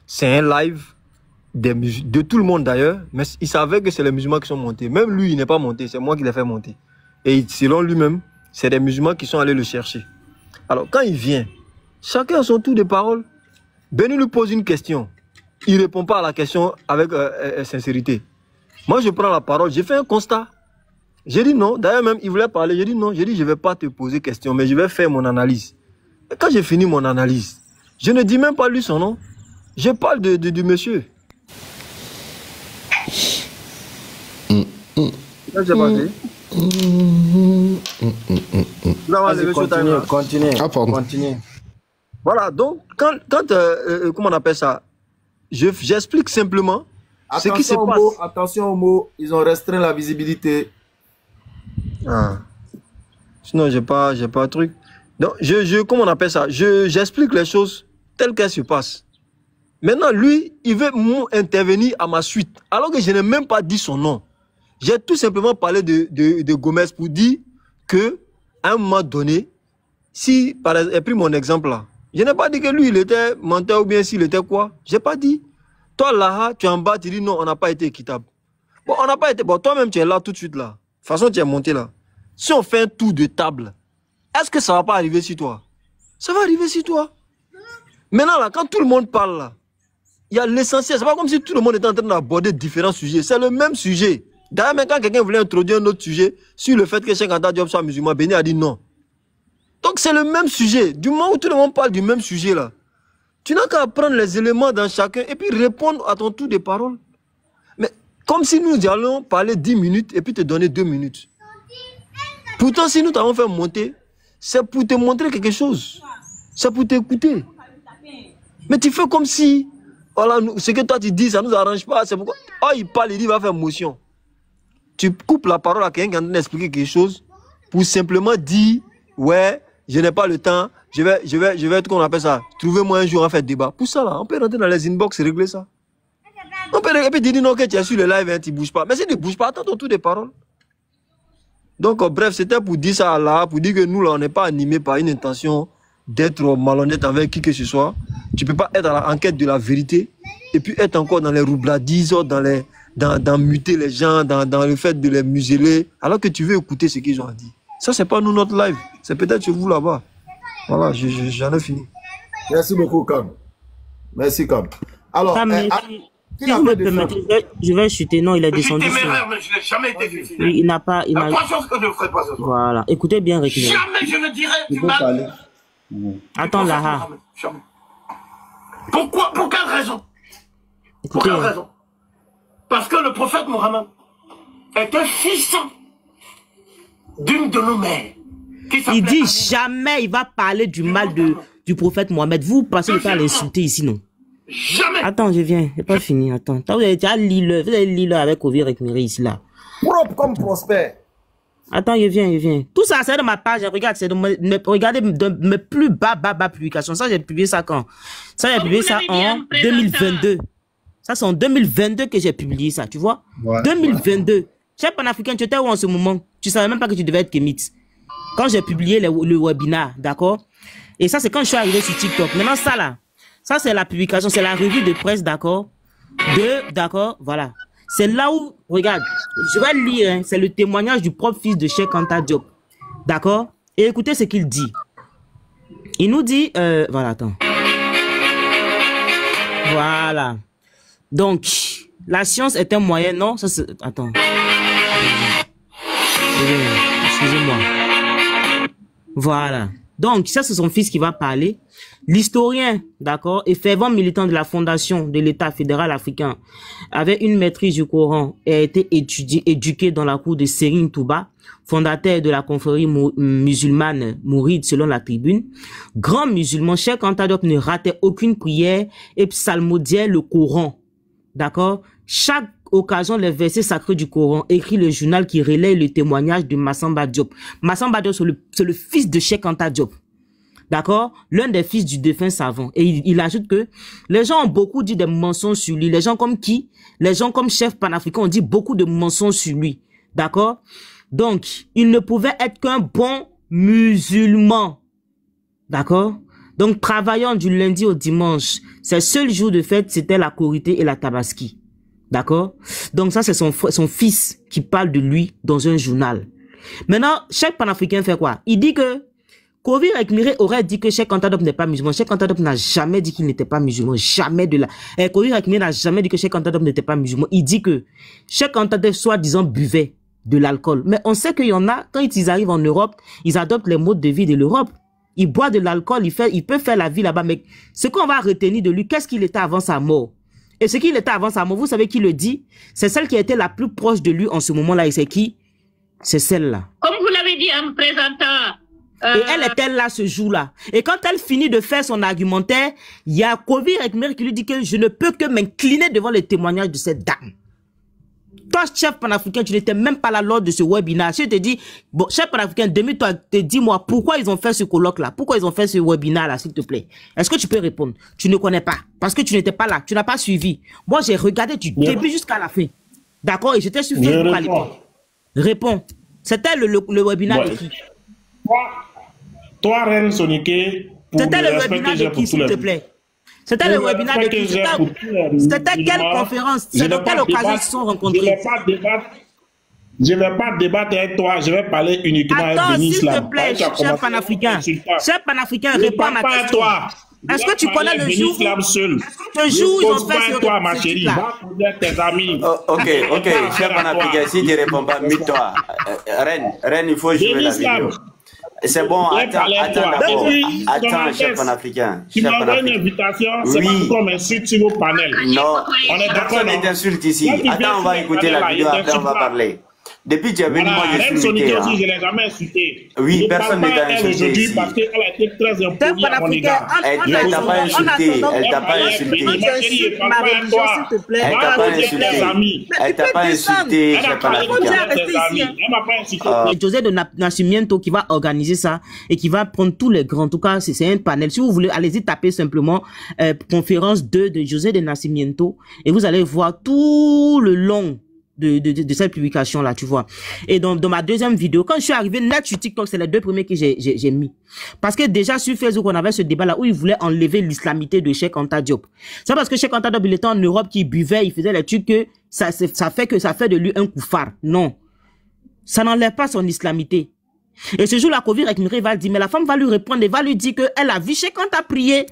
C'est un live de tout le monde d'ailleurs, mais il savait que c'est les musulmans qui sont montés. Même lui, il n'est pas monté, c'est moi qui l'ai fait monter. Et selon lui-même, c'est des musulmans qui sont allés le chercher. Alors, quand il vient, chacun a son tour de parole. Benny lui pose une question. Il ne répond pas à la question avec sincérité. Moi, je prends la parole. J'ai fait un constat. J'ai dit non. D'ailleurs, même, il voulait parler. J'ai dit non. J'ai dit, je ne vais pas te poser question, mais je vais faire mon analyse. Et quand j'ai fini mon analyse, je ne dis même pas lui son nom. Je parle du monsieur. Qu'est-ce qui s'est passé? Continue. Ah, pardon. Continue. Voilà, donc, quand comment on appelle ça? J'explique simplement ce qui se passe. Attention aux mots, ils ont restreint la visibilité. Ah. Sinon, j'ai pas un truc. Donc, comment on appelle ça? J'explique les choses telles qu'elles se passent. Maintenant, lui, il veut intervenir à ma suite, alors que je n'ai même pas dit son nom. J'ai tout simplement parlé de Gomez pour dire que, à un moment donné, si, par exemple, j'ai pris mon exemple là, je n'ai pas dit que lui, il était menteur ou bien s'il était quoi. Je n'ai pas dit. Toi, là, tu es en bas, tu dis non, on n'a pas été équitable. Bon, on n'a pas été. Bon, toi-même, tu es là tout de suite là. De toute façon, tu es monté là. Si on fait un tour de table, est-ce que ça ne va pas arriver sur toi? Ça va arriver sur toi. Maintenant, là, quand tout le monde parle là, il y a l'essentiel. C'est pas comme si tout le monde était en train d'aborder différents sujets. C'est le même sujet. D'ailleurs, même quand quelqu'un voulait introduire un autre sujet sur le fait que Cheikh Anta Diop soit musulman, Benny a dit non. Donc c'est le même sujet. Du moment où tout le monde parle du même sujet là, tu n'as qu'à prendre les éléments dans chacun et puis répondre à ton tour de parole. Mais comme si nous allons parler 10 minutes et puis te donner 2 minutes. Pourtant, si nous t'avons fait monter, c'est pour te montrer quelque chose. C'est pour t'écouter. Mais tu fais comme si, voilà, ce que toi tu dis, ça ne nous arrange pas. C'est pourquoi, oh, il parle, il dit, il va faire motion. Tu coupes la parole à quelqu'un qui est en train d'expliquer quelque chose pour simplement dire, ouais, je n'ai pas le temps, je vais qu'on appelle ça, trouvez-moi un jour à faire débat. Pour ça, là, on peut rentrer dans les inbox et régler ça. On peut et puis dire non, que tu es sur le live et tu ne bouges pas. Mais si tu ne bouges pas, attends ton tour de parole. Donc, bref, c'était pour dire ça là, pour dire que nous, là, on n'est pas animés par une intention d'être malhonnête avec qui que ce soit. Tu ne peux pas être en quête de la vérité et puis être encore dans les roubladises, dans muter les gens, dans le fait de les museler, alors que tu veux écouter ce qu'ils ont à dire. Ça, c'est pas nous notre live. C'est peut-être chez vous là-bas. Voilà, j'en ai fini. Merci beaucoup, Cam. Merci, Cam. Alors, si vous me permettez, je vais chuter. Non, il est descendu. Je n'ai jamais été difficile. Il n'a pas. Il a 3 choses que je ne ferai pas ce soir. Voilà. Écoutez bien, Récupéré. Jamais je ne dirai du mal. Attends, là. Pourquoi? Pour quelle raison? Pour quelle raison? Parce que le prophète Mohammed était fils d'une de nos mères. Il dit jamais il va parler du mal du prophète Mohammed. Vous passez le temps à l'insulter ici, non? Jamais. Attends, je viens. C'est pas fini. Attends. Vous avez déjà lu avec Ovir et Miri ici, là. Propre comme Prosper. Attends, je viens. Tout ça, c'est de ma page. Regarde, c'est regardez de mes plus bas publications. Ça, j'ai publié ça quand? Ça, j'ai publié ça en 2022. Ça, c'est en 2022 que j'ai publié ça, tu vois? Ouais, 2022. Ouais. Chef panafricain, tu étais où en ce moment? Tu savais même pas que tu devais être Kémite. Quand j'ai publié le webinaire, d'accord? Et ça, c'est quand je suis arrivé sur TikTok. Maintenant, ça là, ça c'est la publication, c'est la revue de presse, d'accord? D'accord, voilà. C'est là où, regarde, je vais le lire, hein, c'est le témoignage du propre fils de Cheikh Anta Diop. D'accord? Et écoutez ce qu'il dit. Il nous dit, voilà, attends. Voilà. Donc, la science est un moyen, non? Ça c'est, attends. Excusez-moi. Voilà. Donc, ça, c'est son fils qui va parler. L'historien, d'accord, et fervent militant de la fondation de l'État fédéral africain, avait une maîtrise du Coran et a été éduqué dans la cour de Serigne Touba, fondateur de la confrérie musulmane mouride selon la tribune. Grand musulman, Cheikh Anta Diop ne ratait aucune prière et psalmodiait le Coran. D'accord? Chaque occasion, les versets sacrés du Coran, écrit le journal qui relaie le témoignage de Massamba Diop. Massamba Diop, c'est le fils de Cheikh Anta Diop. D'accord? L'un des fils du défunt savant. Et il ajoute que les gens ont beaucoup dit des mensonges sur lui. Les gens comme qui? Les gens comme chef panafricain ont dit beaucoup de mensonges sur lui. D'accord? Donc, il ne pouvait être qu'un bon musulman. D'accord? Donc, travaillant du lundi au dimanche, ses seuls jours de fête, c'était la Korité et la Tabaski. D'accord? Donc, ça, c'est son fils qui parle de lui dans un journal. Maintenant, Cheikh panafricain fait quoi? Il dit que Kovir Ekmiré aurait dit que Cheikh Anta Diop n'est pas musulman. Cheikh Anta Diop n'a jamais dit qu'il n'était pas musulman. Jamais de là. Kovir Ekmiré n'a jamais dit que Cheikh Anta Diop n'était pas musulman. Il dit que Cheikh Anta Diop, soi-disant, buvait de l'alcool. Mais on sait qu'il y en a, quand ils arrivent en Europe, ils adoptent les modes de vie de l'Europe. Il boit de l'alcool, il peut faire la vie là-bas. Mais ce qu'on va retenir de lui, qu'est-ce qu'il était avant sa mort? Et ce qu'il était avant sa mort, vous savez qui le dit? C'est celle qui était la plus proche de lui en ce moment-là. Et c'est qui? C'est celle-là. Comme vous l'avez dit en me présentant... Et elle était là ce jour-là. Et quand elle finit de faire son argumentaire, il y a Kovir Ekmiré qui lui dit que je ne peux que m'incliner devant le témoignage de cette dame. Toi, chef panafricain, tu n'étais même pas là lors de ce webinaire. Je te dis, bon, chef panafricain, demi-toi, dis-moi pourquoi ils ont fait ce colloque-là, pourquoi ils ont fait ce webinaire-là, s'il te plaît. Est-ce que tu peux répondre? Tu ne connais pas, parce que tu n'étais pas là, tu n'as pas suivi. Moi, j'ai regardé du début jusqu'à la fin. D'accord? Et j'étais sur Facebook à l'époque. Réponds. C'était le webinaire de qui? Toi, Reine Soniké, c'était le webinaire de qui, s'il te plaît? C'était le webinaire de qui? C'était quelle conférence? C'est dans quelle occasion ils se sont rencontrés? Je ne vais pas débattre avec toi, je vais parler uniquement avec Béni Islam. S'il te plaît, cher panafricain. Cher panafricain, réponds à ma question. Est-ce que tu connais le jour où ils ont fait toi, ma chérie, va poser tes amis. Ok, cher panafricain, si tu ne réponds pas, mute-toi. Reine, il faut jouer la vidéo. C'est bon, attends d'abord. Attends, chef panafricain. Tu m'envoies une invitation, c'est pas comme un site sur vos panels. Non, on est d'accord. Personne ne t'insulte ici. Attends, on va écouter la vidéo, après on va parler. Depuis que tu es venu, moi je suis invité. Je ne l'ai jamais insulté. Oui, personne ne t'a insulté ici. Parce qu'elle a été très impolie à mon égard. Elle ne t'a pas insulté. Elle t'a pas insulté. Elle t'a pas insulté. Elle t'a pas insulté, chef panafricain. Elle m'a pas insulté. José de Nascimento qui va organiser ça et qui va prendre tous les grands. En tout cas, c'est un panel. Si vous voulez, allez-y taper simplement conférence 2 de José de Nascimento et vous allez voir tout le long de cette publication là, tu vois. Et dans ma deuxième vidéo, quand je suis arrivé net sur TikTok, c'est les deux premiers que j'ai mis. Parce que déjà sur Facebook, on avait ce débat là où ils voulaient enlever l'islamité de Cheikh Anta Diop. C'est parce que Cheikh Anta Diop, il était en Europe, qui buvait, il faisait les trucs que ça fait de lui un koufar. Non. Ça n'enlève pas son islamité. Et ce jour-là, Kovir Ekmiré va le dire, mais la femme va lui répondre et va lui dire qu'elle a vu Cheikh Anta prier.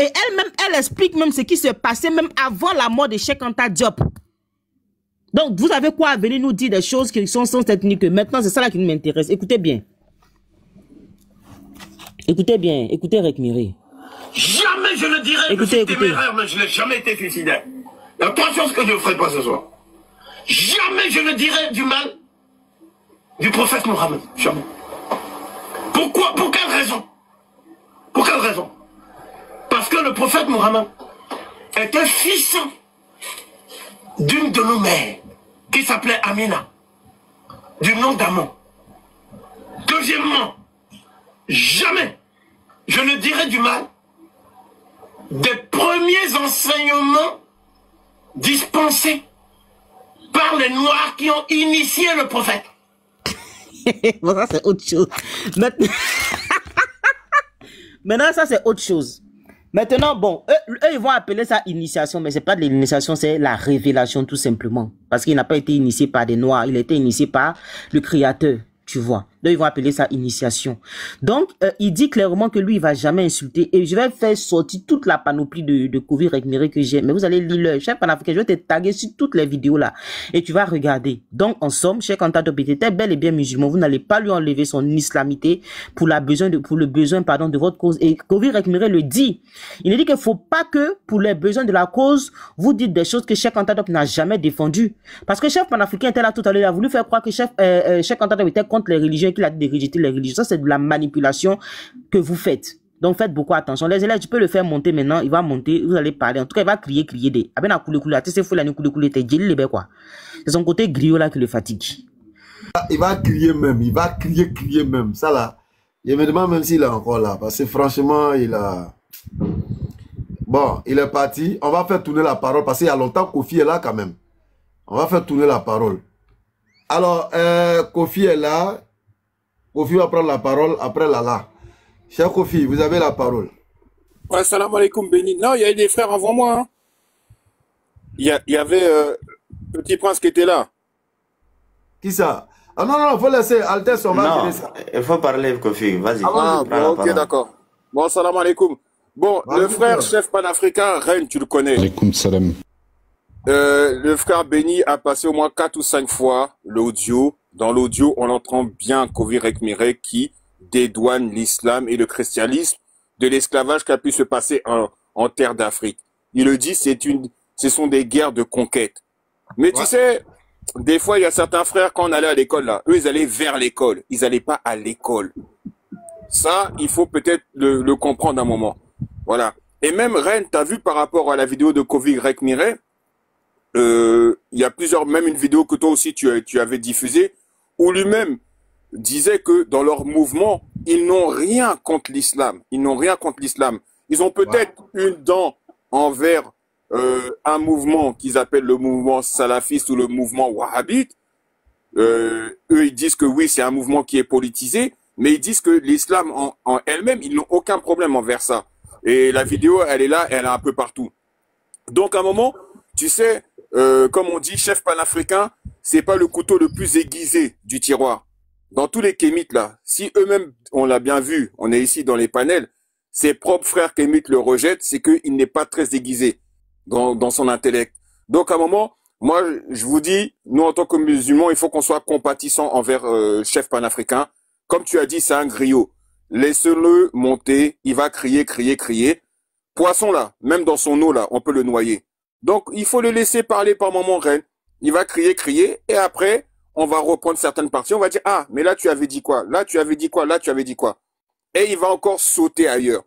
Et elle-même, elle explique même ce qui se passait même avant la mort de Cheikh Anta Diop. Donc, vous avez quoi à venir nous dire des choses qui sont sans technique? Maintenant, c'est ça là qui m'intéresse. Écoutez bien. Écoutez bien. Écoutez Ekmiré. Jamais je ne dirais que c'est téméraire, mais je n'ai jamais été suicidaire. Il y a trois choses que je ne ferai pas ce soir. Jamais je ne dirai du mal du prophète Mohammed. Jamais. Pourquoi? Pour quelle raison? Pour quelle raison? Parce que le prophète Mohammed était fils d'une de nos mères qui s'appelait Amina, du nom d'Amon. Deuxièmement, jamais je ne dirai du mal des premiers enseignements dispensés par les Noirs qui ont initié le prophète. Bon, ça c'est autre chose. Maintenant, ça c'est autre chose. Maintenant, bon, eux, ils vont appeler ça initiation, mais c'est pas de l'initiation, c'est la révélation tout simplement. Parce qu'il n'a pas été initié par des Noirs, il a été initié par le Créateur, tu vois. Donc, ils vont appeler ça initiation. Donc, il dit clairement que lui, il va jamais insulter. Et je vais faire sortir toute la panoplie de Covid récméré que j'ai. Mais vous allez lire le chef panafricain. Je vais te taguer sur toutes les vidéos là. Et tu vas regarder. Donc, en somme, Cheikh Anta Diop était bel et bien musulman. Vous n'allez pas lui enlever son islamité pour le besoin de votre cause. Et Covid récméré le dit. Il dit qu'il faut pas que, pour les besoins de la cause, vous dites des choses que Cheikh Anta Diop n'a jamais défendues. Parce que chef panafricain était là tout à l'heure. Il a voulu faire croire que Cheikh Anta Diop était contre les religions, qu'il a dit de rejeter les religions. Ça, c'est de la manipulation que vous faites. Donc, faites beaucoup attention. Les élèves, tu peux le faire monter maintenant. Il va monter. Vous allez parler. En tout cas, il va crier des. C'est son côté griot là qui le fatigue. Il va crier même. Il va crier même. Ça là. Je me demande même s'il est encore là. Parce que franchement, il a. Bon, il est parti. On va faire tourner la parole. Parce qu'il y a longtemps, Kofi est là quand même. On va faire tourner la parole. Alors, Kofi est là. Kofi va prendre la parole après Lala. Cher Kofi, vous avez la parole. Ouais, salam alaikum, Béni. Non, il y a des frères avant moi. Hein. Il y avait Petit Prince qui était là. Qui ça? Ah non, il faut laisser Altesse, on va gérer ça. Il faut parler, Kofi, vas-y. Ah, bon, ok, d'accord. Bon, salam alaikum. Bon, le frère chef panafricain, Ren, tu le connais. Alaikum salam. Le frère Béni a passé au moins 4 ou 5 fois l'audio. Dans l'audio, on entend bien Kofi Rekmire qui dédouane l'islam et le christianisme de l'esclavage qui a pu se passer en terre d'Afrique. Il le dit, ce sont des guerres de conquête. Mais tu sais, des fois, il y a certains frères, quand on allait à l'école, là, eux, ils allaient vers l'école. Ils n'allaient pas à l'école. Ça, il faut peut-être le comprendre un moment. Voilà. Et même, Ren, tu as vu par rapport à la vidéo de Kofi Rekmire, il y a même une vidéo que toi aussi tu avais diffusée, où lui-même disait que dans leur mouvement, ils n'ont rien contre l'islam. Ils n'ont rien contre l'islam. Ils ont peut-être une dent envers un mouvement qu'ils appellent le mouvement salafiste ou le mouvement wahhabite. Eux, ils disent que oui, c'est un mouvement qui est politisé, mais ils disent que l'islam en elle-même, ils n'ont aucun problème envers ça. Et la vidéo, elle est là, elle est un peu partout. Donc, à un moment, tu sais, comme on dit, chef panafricain, c'est pas le couteau le plus aiguisé du tiroir. Dans tous les kémites là, si eux-mêmes, on l'a bien vu, on est ici dans les panels, ses propres frères kémites le rejettent, c'est qu'il n'est pas très aiguisé dans son intellect. Donc à un moment, moi je vous dis, nous en tant que musulmans, il faut qu'on soit compatissant envers chef panafricain. Comme tu as dit, c'est un griot. Laisse-le monter, il va crier. Poisson là, même dans son eau là, on peut le noyer. Donc il faut le laisser parler par moment, Ren. Il va crier, et après, on va reprendre certaines parties, on va dire, ah, mais là tu avais dit quoi, là tu avais dit quoi, là tu avais dit quoi. Et il va encore sauter ailleurs.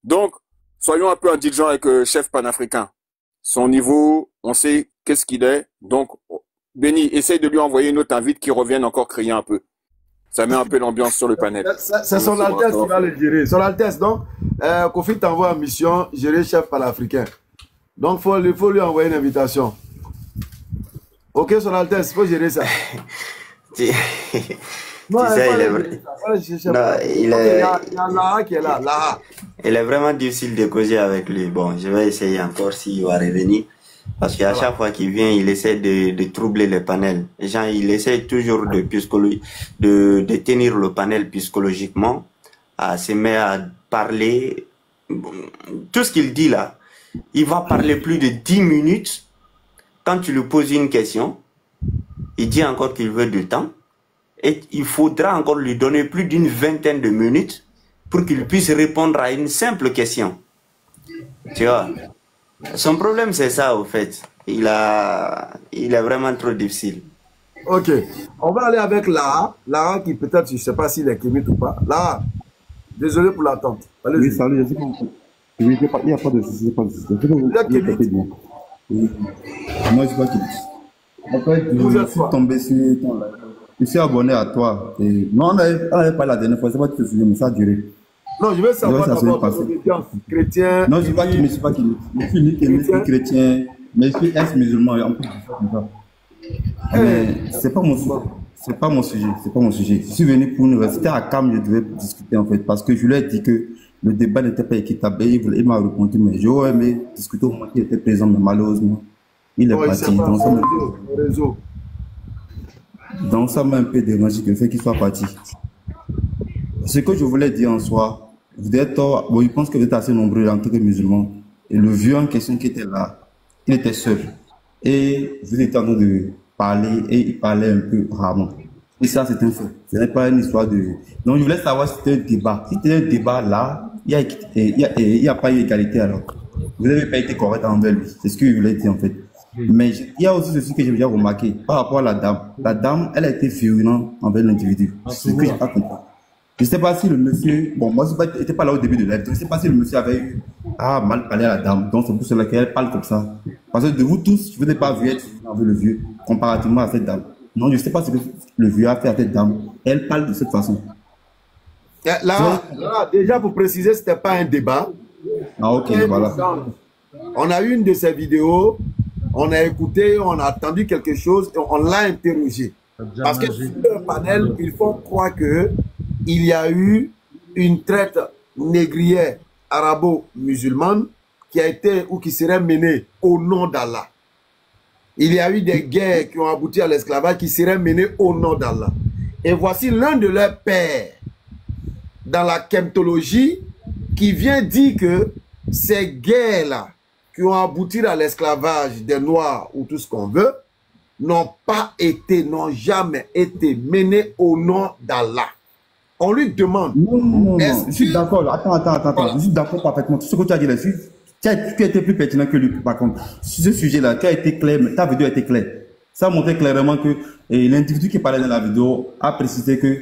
Donc, soyons un peu indulgents avec chef panafricain. Son niveau, on sait qu'est-ce qu'il est. Donc, Béni, essaye de lui envoyer une autre invite qui revienne encore crier un peu. Ça met un peu l'ambiance sur le panel. C'est son Altesse qui va le gérer. Son Altesse, donc, Kofi t'envoie en mission, gérer chef panafricain. Donc, il faut lui envoyer une invitation. Ok, son Altesse, il faut gérer ça. Tu sais, il y a Lara qui est là. Lara. Il est vraiment difficile de causer avec lui. Bon, je vais essayer encore s'il va revenir. Parce qu'à chaque fois qu'il vient, il essaie de troubler le panel. Genre, il essaie toujours de tenir le panel psychologiquement, à se mettre à parler. Tout ce qu'il dit là, il va parler plus de 10 minutes. Quand tu lui poses une question, il dit encore qu'il veut du temps. Et il faudra encore lui donner plus d'une vingtaine de minutes pour qu'il puisse répondre à une simple question. Tu vois? Son problème, c'est ça, au fait. Il est vraiment trop difficile. Ok. On va aller avec Lara. Lara qui peut-être, je ne sais pas s'il est kémite ou pas. Lara, désolé pour l'attente. Oui, salut, je sais pas. Oui, il n'y a pas de souci, Vous êtes kémite? Oui. Moi, je ne suis pas kémite. En fait, je suis tombé sur ton live. Je suis abonné à toi. Et... Non, on n'avait pas la dernière fois, je ne sais pas si tu te souviens, mais ça a duré. Non, je veux savoir d'abord ton obédience chrétien. Non, je ne suis pas kémite. Je suis ni chrétien, mais je suis ex-musulman. En plus, comme ça. Mais ce n'est pas mon sujet. C'est pas mon sujet. Je suis venu pour une université à Cam, je devais discuter en fait, parce que je lui ai dit que le débat n'était pas équitable. Il m'a répondu, mais j'aurais aimé discuter au moment qu'il était présent, mais malheureusement, il est parti. Donc ça m'a un peu dérangé que le fait qu'il soit parti. Ce que je voulais dire en soi, vous êtes, bon, je pense que vous êtes assez nombreux en tant que musulmans. Et le vieux en question qui était là, il était seul. Et vous étiez en train de parler et il parlait un peu rarement. Et ça, c'est un fait. Ce n'est pas une histoire de... Donc, je voulais savoir si c'était un débat. Si c'était un débat là, il n'y a pas eu égalité alors. Vous n'avez pas été correct envers lui. C'est ce que je voulais dire en fait. Mais il y a aussi ceci que j'ai déjà remarqué par rapport à la dame. La dame, elle a été virulente envers l'individu. C'est ce que je n'ai pas compris. Je ne sais pas si le monsieur, bon, moi, je n'étais pas là au début de live, je ne sais pas si le monsieur avait eu mal parlé à la dame. Donc, c'est pour cela qu'elle parle comme ça. Parce que de vous tous, je n'ai pas vu être envers le vieux, comparativement à cette dame. Non, je ne sais pas ce que le vieux a fait à cette dame. Elle parle de cette façon. Là, déjà, pour préciser, ce n'était pas un débat. Ah, ok, voilà. On a eu une de ces vidéos, on a écouté, on a entendu quelque chose, et on l'a interrogé. Parce que sur le panel, ils font croire que il y a eu une traite négrière arabo-musulmane qui a été ou qui serait menée au nom d'Allah. Il y a eu des guerres qui ont abouti à l'esclavage qui seraient menées au nom d'Allah. Et voici l'un de leurs pères dans la kemtologie qui vient dire que ces guerres-là qui ont abouti à l'esclavage des Noirs ou tout ce qu'on veut n'ont jamais été menées au nom d'Allah. On lui demande. Non, je suis d'accord. Attends. Je suis d'accord parfaitement. Tout ce que tu as dit là-dessus, tu as été plus pertinent que lui, par contre. Sur ce sujet-là, tu as été clair, ta vidéo a été claire. Ça montrait clairement que l'individu qui parlait dans la vidéo a précisé que,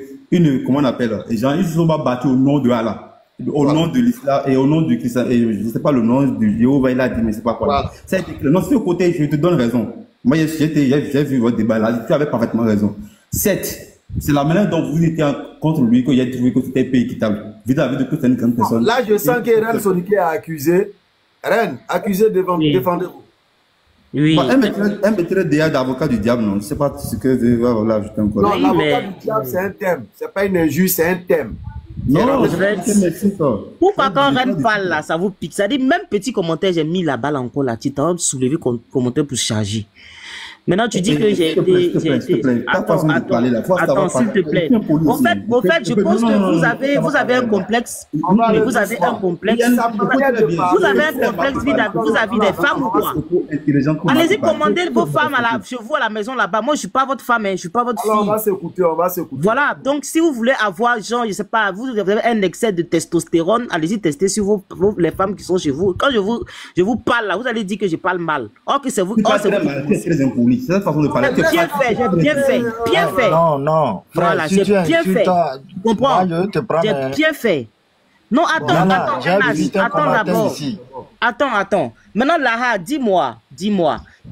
comment on appelle, les gens, ils se sont battus au nom de Allah, au nom de l'islam et au nom du christian, et je ne sais pas le nom du Jéhovah, il a dit, mais c'est pas quoi. Voilà. Ça a été clair. Non, sur le côté, je te donne raison. Moi, j'ai vu votre débat là, tu avais parfaitement raison. 7. C'est la manière dont vous étiez contre lui qu'il a trouvé que c'était peu équitable. Vis-à-vis de toute une grande personne. Là, je sens que Ren Soniké a accusé. Ren, accusé devant défendez-vous. Oui. Bon, un maître d'avocat du diable, non. Je ne sais pas ce que voilà, ajouter encore. Non, l'avocat du diable, c'est un thème. Ce n'est pas une injure, c'est un thème. Non, pourquoi quand Ren parle là, ça vous pique. Ça dit, même petit commentaire, j'ai mis la balle encore là. Tu t'as soulevé commentaire pour charger. Maintenant, tu dis que j'ai été... Attends, s'il te plaît. Au fait, je pense que vous avez un complexe. Vous avez un complexe. Vous avez un complexe vis-à-vis des femmes ou quoi? Allez-y, commandez vos femmes chez vous à la maison là-bas. Moi, je ne suis pas votre femme, je ne suis pas votre fille. Alors, on va s'écouter. Voilà, donc si vous voulez avoir, genre, je ne sais pas, vous avez un excès de testostérone, allez-y tester sur les femmes qui sont chez vous. Quand je vous parle là, vous allez dire que je parle mal. Or que c'est vous. C'est cette façon de parler. Bien fait. Non. Voilà, j'ai bien fait. Tu comprends? J'ai bien fait. Non, attends d'abord. Attends. Maintenant, Laha, dis-moi,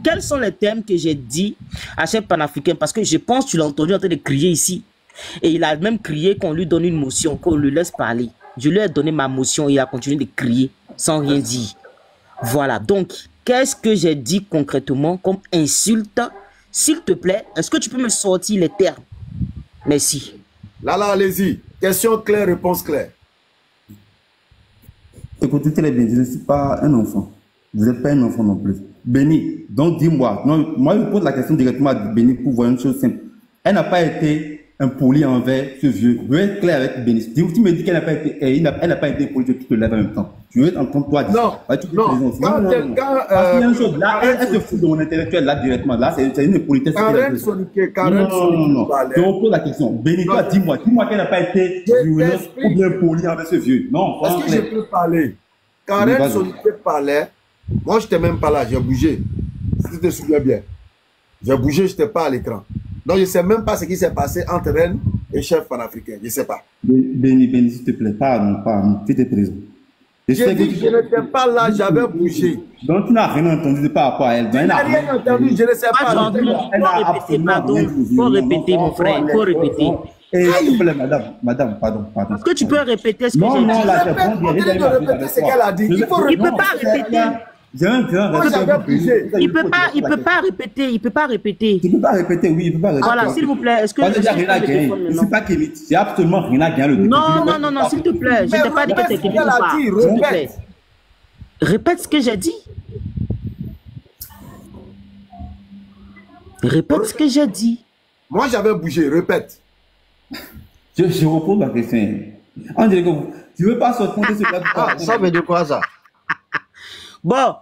quels sont les thèmes que j'ai dit à Chef Panafricain? Parce que je pense que tu l'as entendu en train de crier ici. Et il a même crié qu'on lui donne une motion, qu'on lui laisse parler. Je lui ai donné ma motion et il a continué de crier sans rien dire. Voilà, donc... Qu'est-ce que j'ai dit concrètement comme insulte? S'il te plaît, est-ce que tu peux me sortir les termes? Merci. Là, allez-y. Question claire, réponse claire. Écoutez très bien, je ne suis pas un enfant. Vous n'êtes pas un enfant non plus. Béni, donc dis-moi. Moi, je pose la question directement à Béni pour voir une chose simple. Elle n'a pas été impoli envers ce vieux. Je veux être clair avec Béni. Tu me dis qu'elle n'a pas été, elle n'a pas été impoli, tu te lèves en même temps. Tu veux entendre toi dire. Non. Là, elle se fout de mon intellectuel là directement. Là, c'est une impolitesse. Non. Je repose la question. Béni, toi, dis-moi qu'elle n'a pas été violente ou bien impoli envers ce vieux. Non. Est-ce que je peux parler? Quand Ren Soniké parlait, moi, je n'étais même pas là, j'ai bougé. Si tu te souviens bien. J'ai bougé, je n'étais pas à l'écran. Donc, je ne sais même pas ce qui s'est passé entre Ren et Chef Panafricain. Je ne sais pas. Béni, s'il te plaît, pardon. Tu étais présent. J'ai dit que je n'étais pas là, j'avais bougé. Donc, tu n'as rien entendu par rapport à elle. Je n'ai rien entendu, je ne sais pas. Il faut répéter, mon frère, il faut répéter. S'il vous plaît, madame, pardon. Est-ce que tu peux répéter ce que j'ai dit? Non, là, je répéter ce qu'elle a dit. Il ne peut pas répéter. Il peut pas répéter. Il peut pas répéter, oui, il peut pas répéter. Voilà, s'il vous plaît, est-ce que je ne suis pas Kémit, c'est absolument rien à gagner. Non, s'il te plaît, je t'ai pas dit que c'est Kémit ou pas. S'il te plaît. Répète ce que j'ai dit. Répète ce que j'ai dit. Moi, j'avais bougé, répète. Je repose la question. On dirait que tu veux pas sortir de ce plat. Ça veut dire quoi ça? Bon,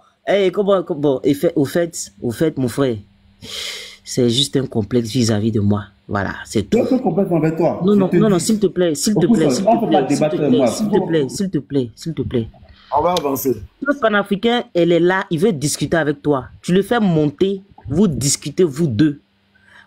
comment, bon, au fait, mon frère, c'est juste un complexe vis-à-vis de moi. Voilà, c'est tout. C'est un complexe envers toi. Non, s'il te plaît, s'il te plaît. On va avancer. Le panafricain, elle est là, il veut discuter avec toi. Tu le fais monter, vous discutez, vous deux.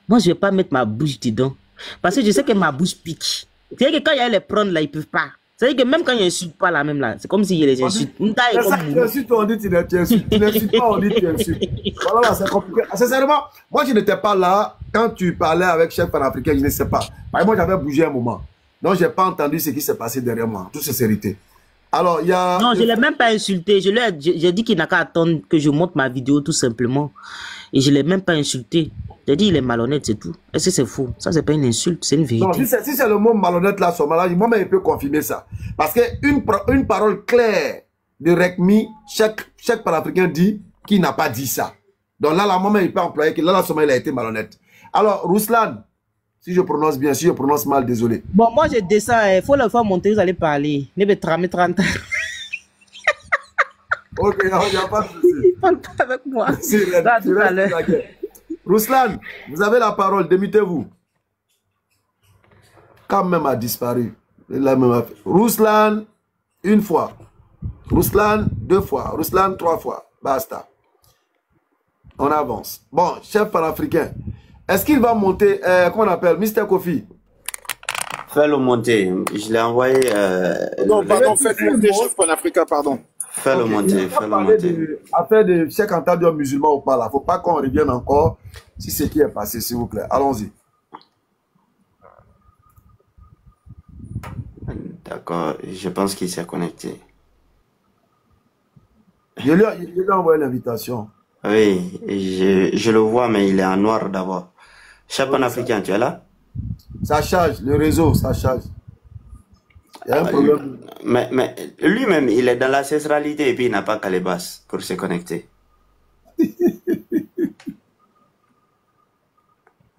Moi, je ne vais pas mettre ma bouche dedans. Parce que je sais que ma bouche pique. C'est-à-dire que quand il y a les prendre là, ils ne peuvent pas. C'est-à-dire que même quand ils n'insultent pas là, même là, c'est comme s'il y a les insultes. C'est ça, tu insultes, on dit tu insultes. Tu n'insultes pas, on dit tu insultes. Voilà, c'est compliqué. Sincèrement, moi, je n'étais pas là quand tu parlais avec chef panafricain, je ne sais pas. Moi, j'avais bougé un moment. Donc, je n'ai pas entendu ce qui s'est passé derrière moi, en toute sincérité. Alors, il y a... Non, je ne l'ai même pas insulté. J'ai dit qu'il n'a qu'à attendre que je monte ma vidéo, tout simplement. Et je ne l'ai même pas insulté. J'ai dit il est malhonnête, c'est tout. Est-ce que c'est faux? Ça, c'est pas une insulte, c'est une vérité. Non, si c'est le mot malhonnête là, moi-même, je peux confirmer ça. Parce qu'une parole claire de Rekmi, chaque panafricain dit qu'il n'a pas dit ça. Donc là, moi-même, il peut employer que là, il a été malhonnête. Alors, Ruslan, si je prononce bien, si je prononce mal, désolé. Bon, moi, je descends. Il faut le faire monter, vous allez parler. Il va 30 ans. Ok, il n'y a pas de souci. Il ne parle pas avec moi. Tout à l'heure. Ruslan, vous avez la parole, démutez-vous. Quand même a disparu. Ruslan, une fois. Ruslan, 2 fois. Ruslan, 3 fois. Basta. On avance. Bon, chef panafricain. Est-ce qu'il va monter, comment on appelle, Mr. Kofi? Fais-le monter. Je l'ai envoyé. Non, pardon, faites monter, chef panafricain, pardon. Fais-le monter, fais-le monter. Affaire de Cheikh Anta Diop musulman ou pas là. Faut pas qu'on revienne encore si ce qui est passé, s'il vous plaît. Allons-y. D'accord, je pense qu'il s'est connecté. Je lui ai envoyé l'invitation. Oui, je le vois, mais il est en noir d'abord. Chef panafricain, tu es là? Ça charge, le réseau, ça charge. Il y a un problème. Mais lui-même, il est dans la l'ancestralité et puis il n'a pas Calebas pour se connecter.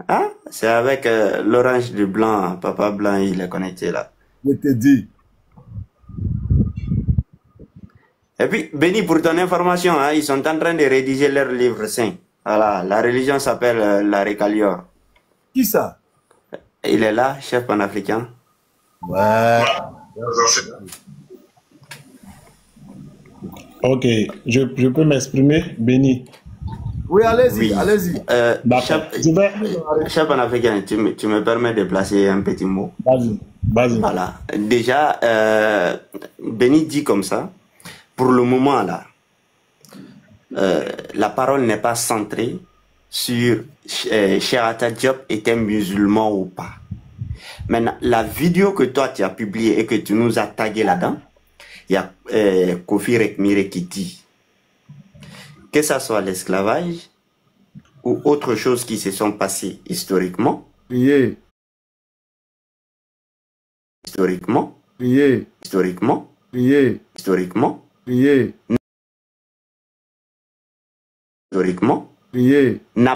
Hein? C'est avec l'orange du blanc, papa blanc, il est connecté là. Je te dis. Et puis, Béni, pour ton information, hein, ils sont en train de rédiger leur livre saint. Voilà, la religion s'appelle la Récalior. Qui ça? Il est là, chef panafricain. Ouais. Ok, je peux m'exprimer, Béni. Oui, allez-y, allez-y. Chef panafricain, tu me permets de placer un petit mot? Vas-y. Voilà. Déjà, Béni dit comme ça, pour le moment là, la parole n'est pas centrée sur Cheikh Anta Diop était musulman ou pas. Maintenant, la vidéo que toi tu as publiée et que tu nous as tagué là-dedans, il y a Kofi Rekmire qui dit que ça soit l'esclavage ou autre chose qui se sont passées historiquement. Yeah. Historiquement. Yeah. Historiquement. Yeah. Historiquement. Yeah. Historiquement. Yeah. N'a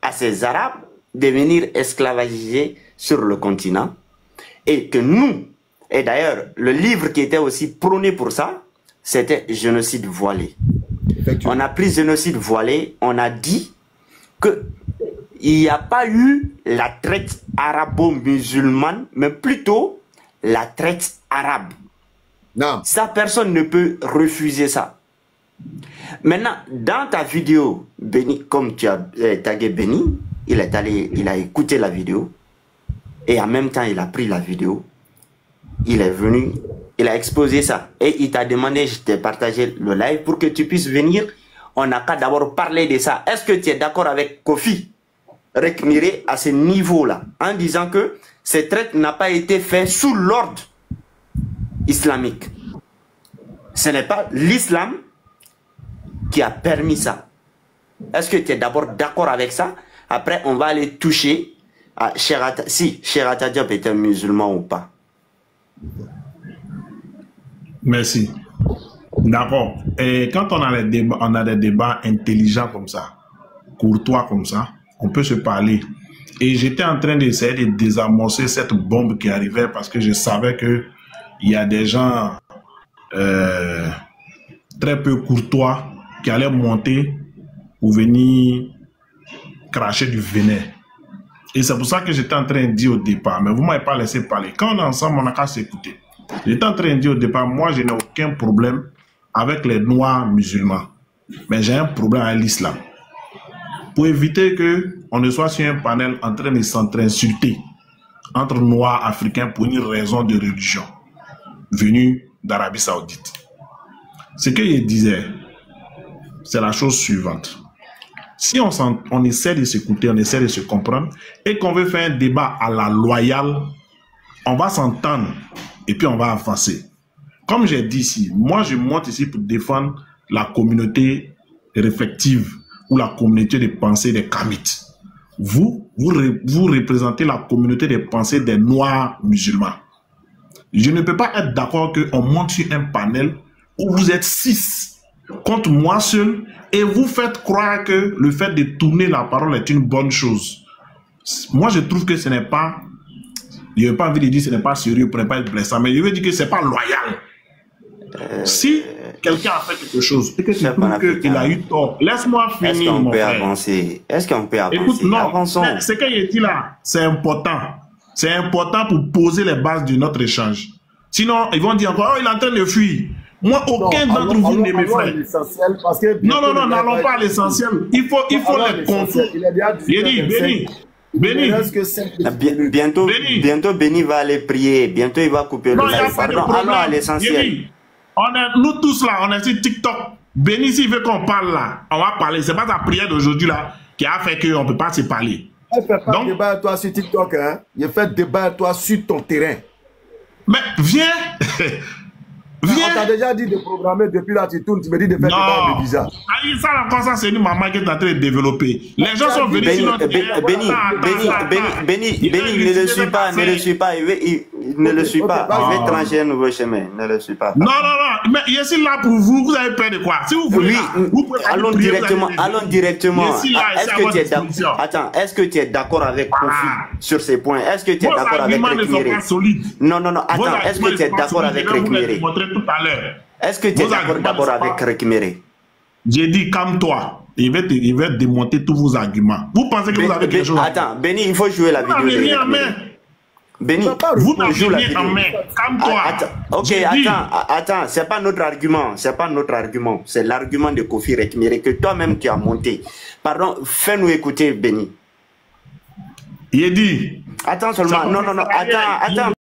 à ces Arabes de venir esclavagiser sur le continent et que nous, et d'ailleurs le livre qui était aussi prôné pour ça, c'était génocide voilé. On a pris génocide voilé, on a dit que il n'y a pas eu la traite arabo-musulmane, mais plutôt la traite arabe. Non. Ça, personne ne peut refuser ça. Maintenant, dans ta vidéo, Béni, comme tu as tagué Béni, il a écouté la vidéo et en même temps, il a pris la vidéo. Il est venu, il a exposé ça et il t'a demandé, je t'ai partagé le live pour que tu puisses venir. On n'a qu'à d'abord parler de ça. Est-ce que tu es d'accord avec Kofi Rekmire à ce niveau-là, en disant que cette traite n'a pas été faite sous l'ordre islamique? Ce n'est pas l'islam qui a permis ça. Est-ce que tu es d'abord d'accord avec ça? Après, on va aller toucher à si Cheikh Anta Diop est un musulman ou pas. Merci. D'accord. Et quand on a des débats intelligents comme ça, courtois comme ça, on peut se parler. Et j'étais en train d'essayer de désamorcer cette bombe qui arrivait parce que je savais que il y a des gens très peu courtois qui allaient monter pour venir cracher du venin. Et c'est pour ça que j'étais en train de dire au départ, mais vous ne m'avez pas laissé parler. Quand on est ensemble, on n'a qu'à s'écouter. J'étais en train de dire au départ, moi je n'ai aucun problème avec les noirs musulmans. Mais j'ai un problème avec l'islam. Pour éviter qu'on ne soit sur un panel en train de s'insulter entre noirs africains pour une raison de religion venue d'Arabie Saoudite. Ce que je disais, c'est la chose suivante. Si on essaie de s'écouter, on essaie de se comprendre et qu'on veut faire un débat à la loyale, on va s'entendre et puis on va avancer. Comme j'ai dit ici, moi je monte ici pour défendre la communauté réflexive ou la communauté de pensée des Kamites. Vous représentez la communauté de pensée des Noirs musulmans. Je ne peux pas être d'accord qu'on monte sur un panel où vous êtes 6 contre moi seul et vous faites croire que le fait de tourner la parole est une bonne chose. Moi, je trouve que ce n'est pas... Je n'ai pas envie de dire que ce n'est pas sérieux pour ne pas être blessant, mais je veux dire que ce n'est pas loyal. Si quelqu'un a fait quelque chose et que tu trouves qu'il a eu tort, laisse-moi finir, mon frère. Est-ce qu'on peut avancer? Écoute, non, ce qu'il dit là, c'est important. C'est important pour poser les bases de notre échange. Sinon, ils vont dire encore, oh, il est en train de fuir. Moi, aucun d'entre vous ne me frère. Non, n'allons pas à l'essentiel. Il faut les contours. Il dit, Béni. Bientôt Béni va aller prier. Bientôt il va couper le live. Pardon, allons à l'essentiel. Nous tous là, on est sur TikTok. Béni, s'il veut qu'on parle là, on va parler. C'est pas ta prière d'aujourd'hui là qui a fait qu'on ne peut pas se parler. Je ne fais pas débat avec toi sur TikTok. Hein? Je fais débat avec toi sur ton terrain. Mais viens. Viens. On t'a déjà dit de programmer depuis là, tu tournes, tu me dis de faire débat de bizarre. Ça, encore ça, c'est une maman qui est en train de développer. Les gens sont venus sur notre terrain. Béni, ne le suis pas, ne le suis pas. Ne le suis pas. Il va trancher un nouveau chemin. Ne le suis pas. Non. Mais je suis là pour vous. Vous avez peur de quoi? Si vous voulez, allons directement. Est-ce que tu es d'accord avec Kofi sur ces points? Est-ce que tu es d'accord avec Rekmire? Non. Attends, est-ce que tu es d'accord avec Rekmire? Tout à l'heure. Est-ce que tu es d'accord avec Rekmire? J'ai dit calme-toi. Il va démonter tous vos arguments. Vous pensez que vous avez quelque chose? Attends, Béni, il faut jouer la vidéo de Rekmire. Béni, vous n'avez rien en main. Calme-toi. Ok, attends, c'est pas notre argument. C'est l'argument de Kofi Rekmire que toi-même tu as monté. Pardon, fais-nous écouter, Béni. Il dit. Attends seulement. Non. Attends.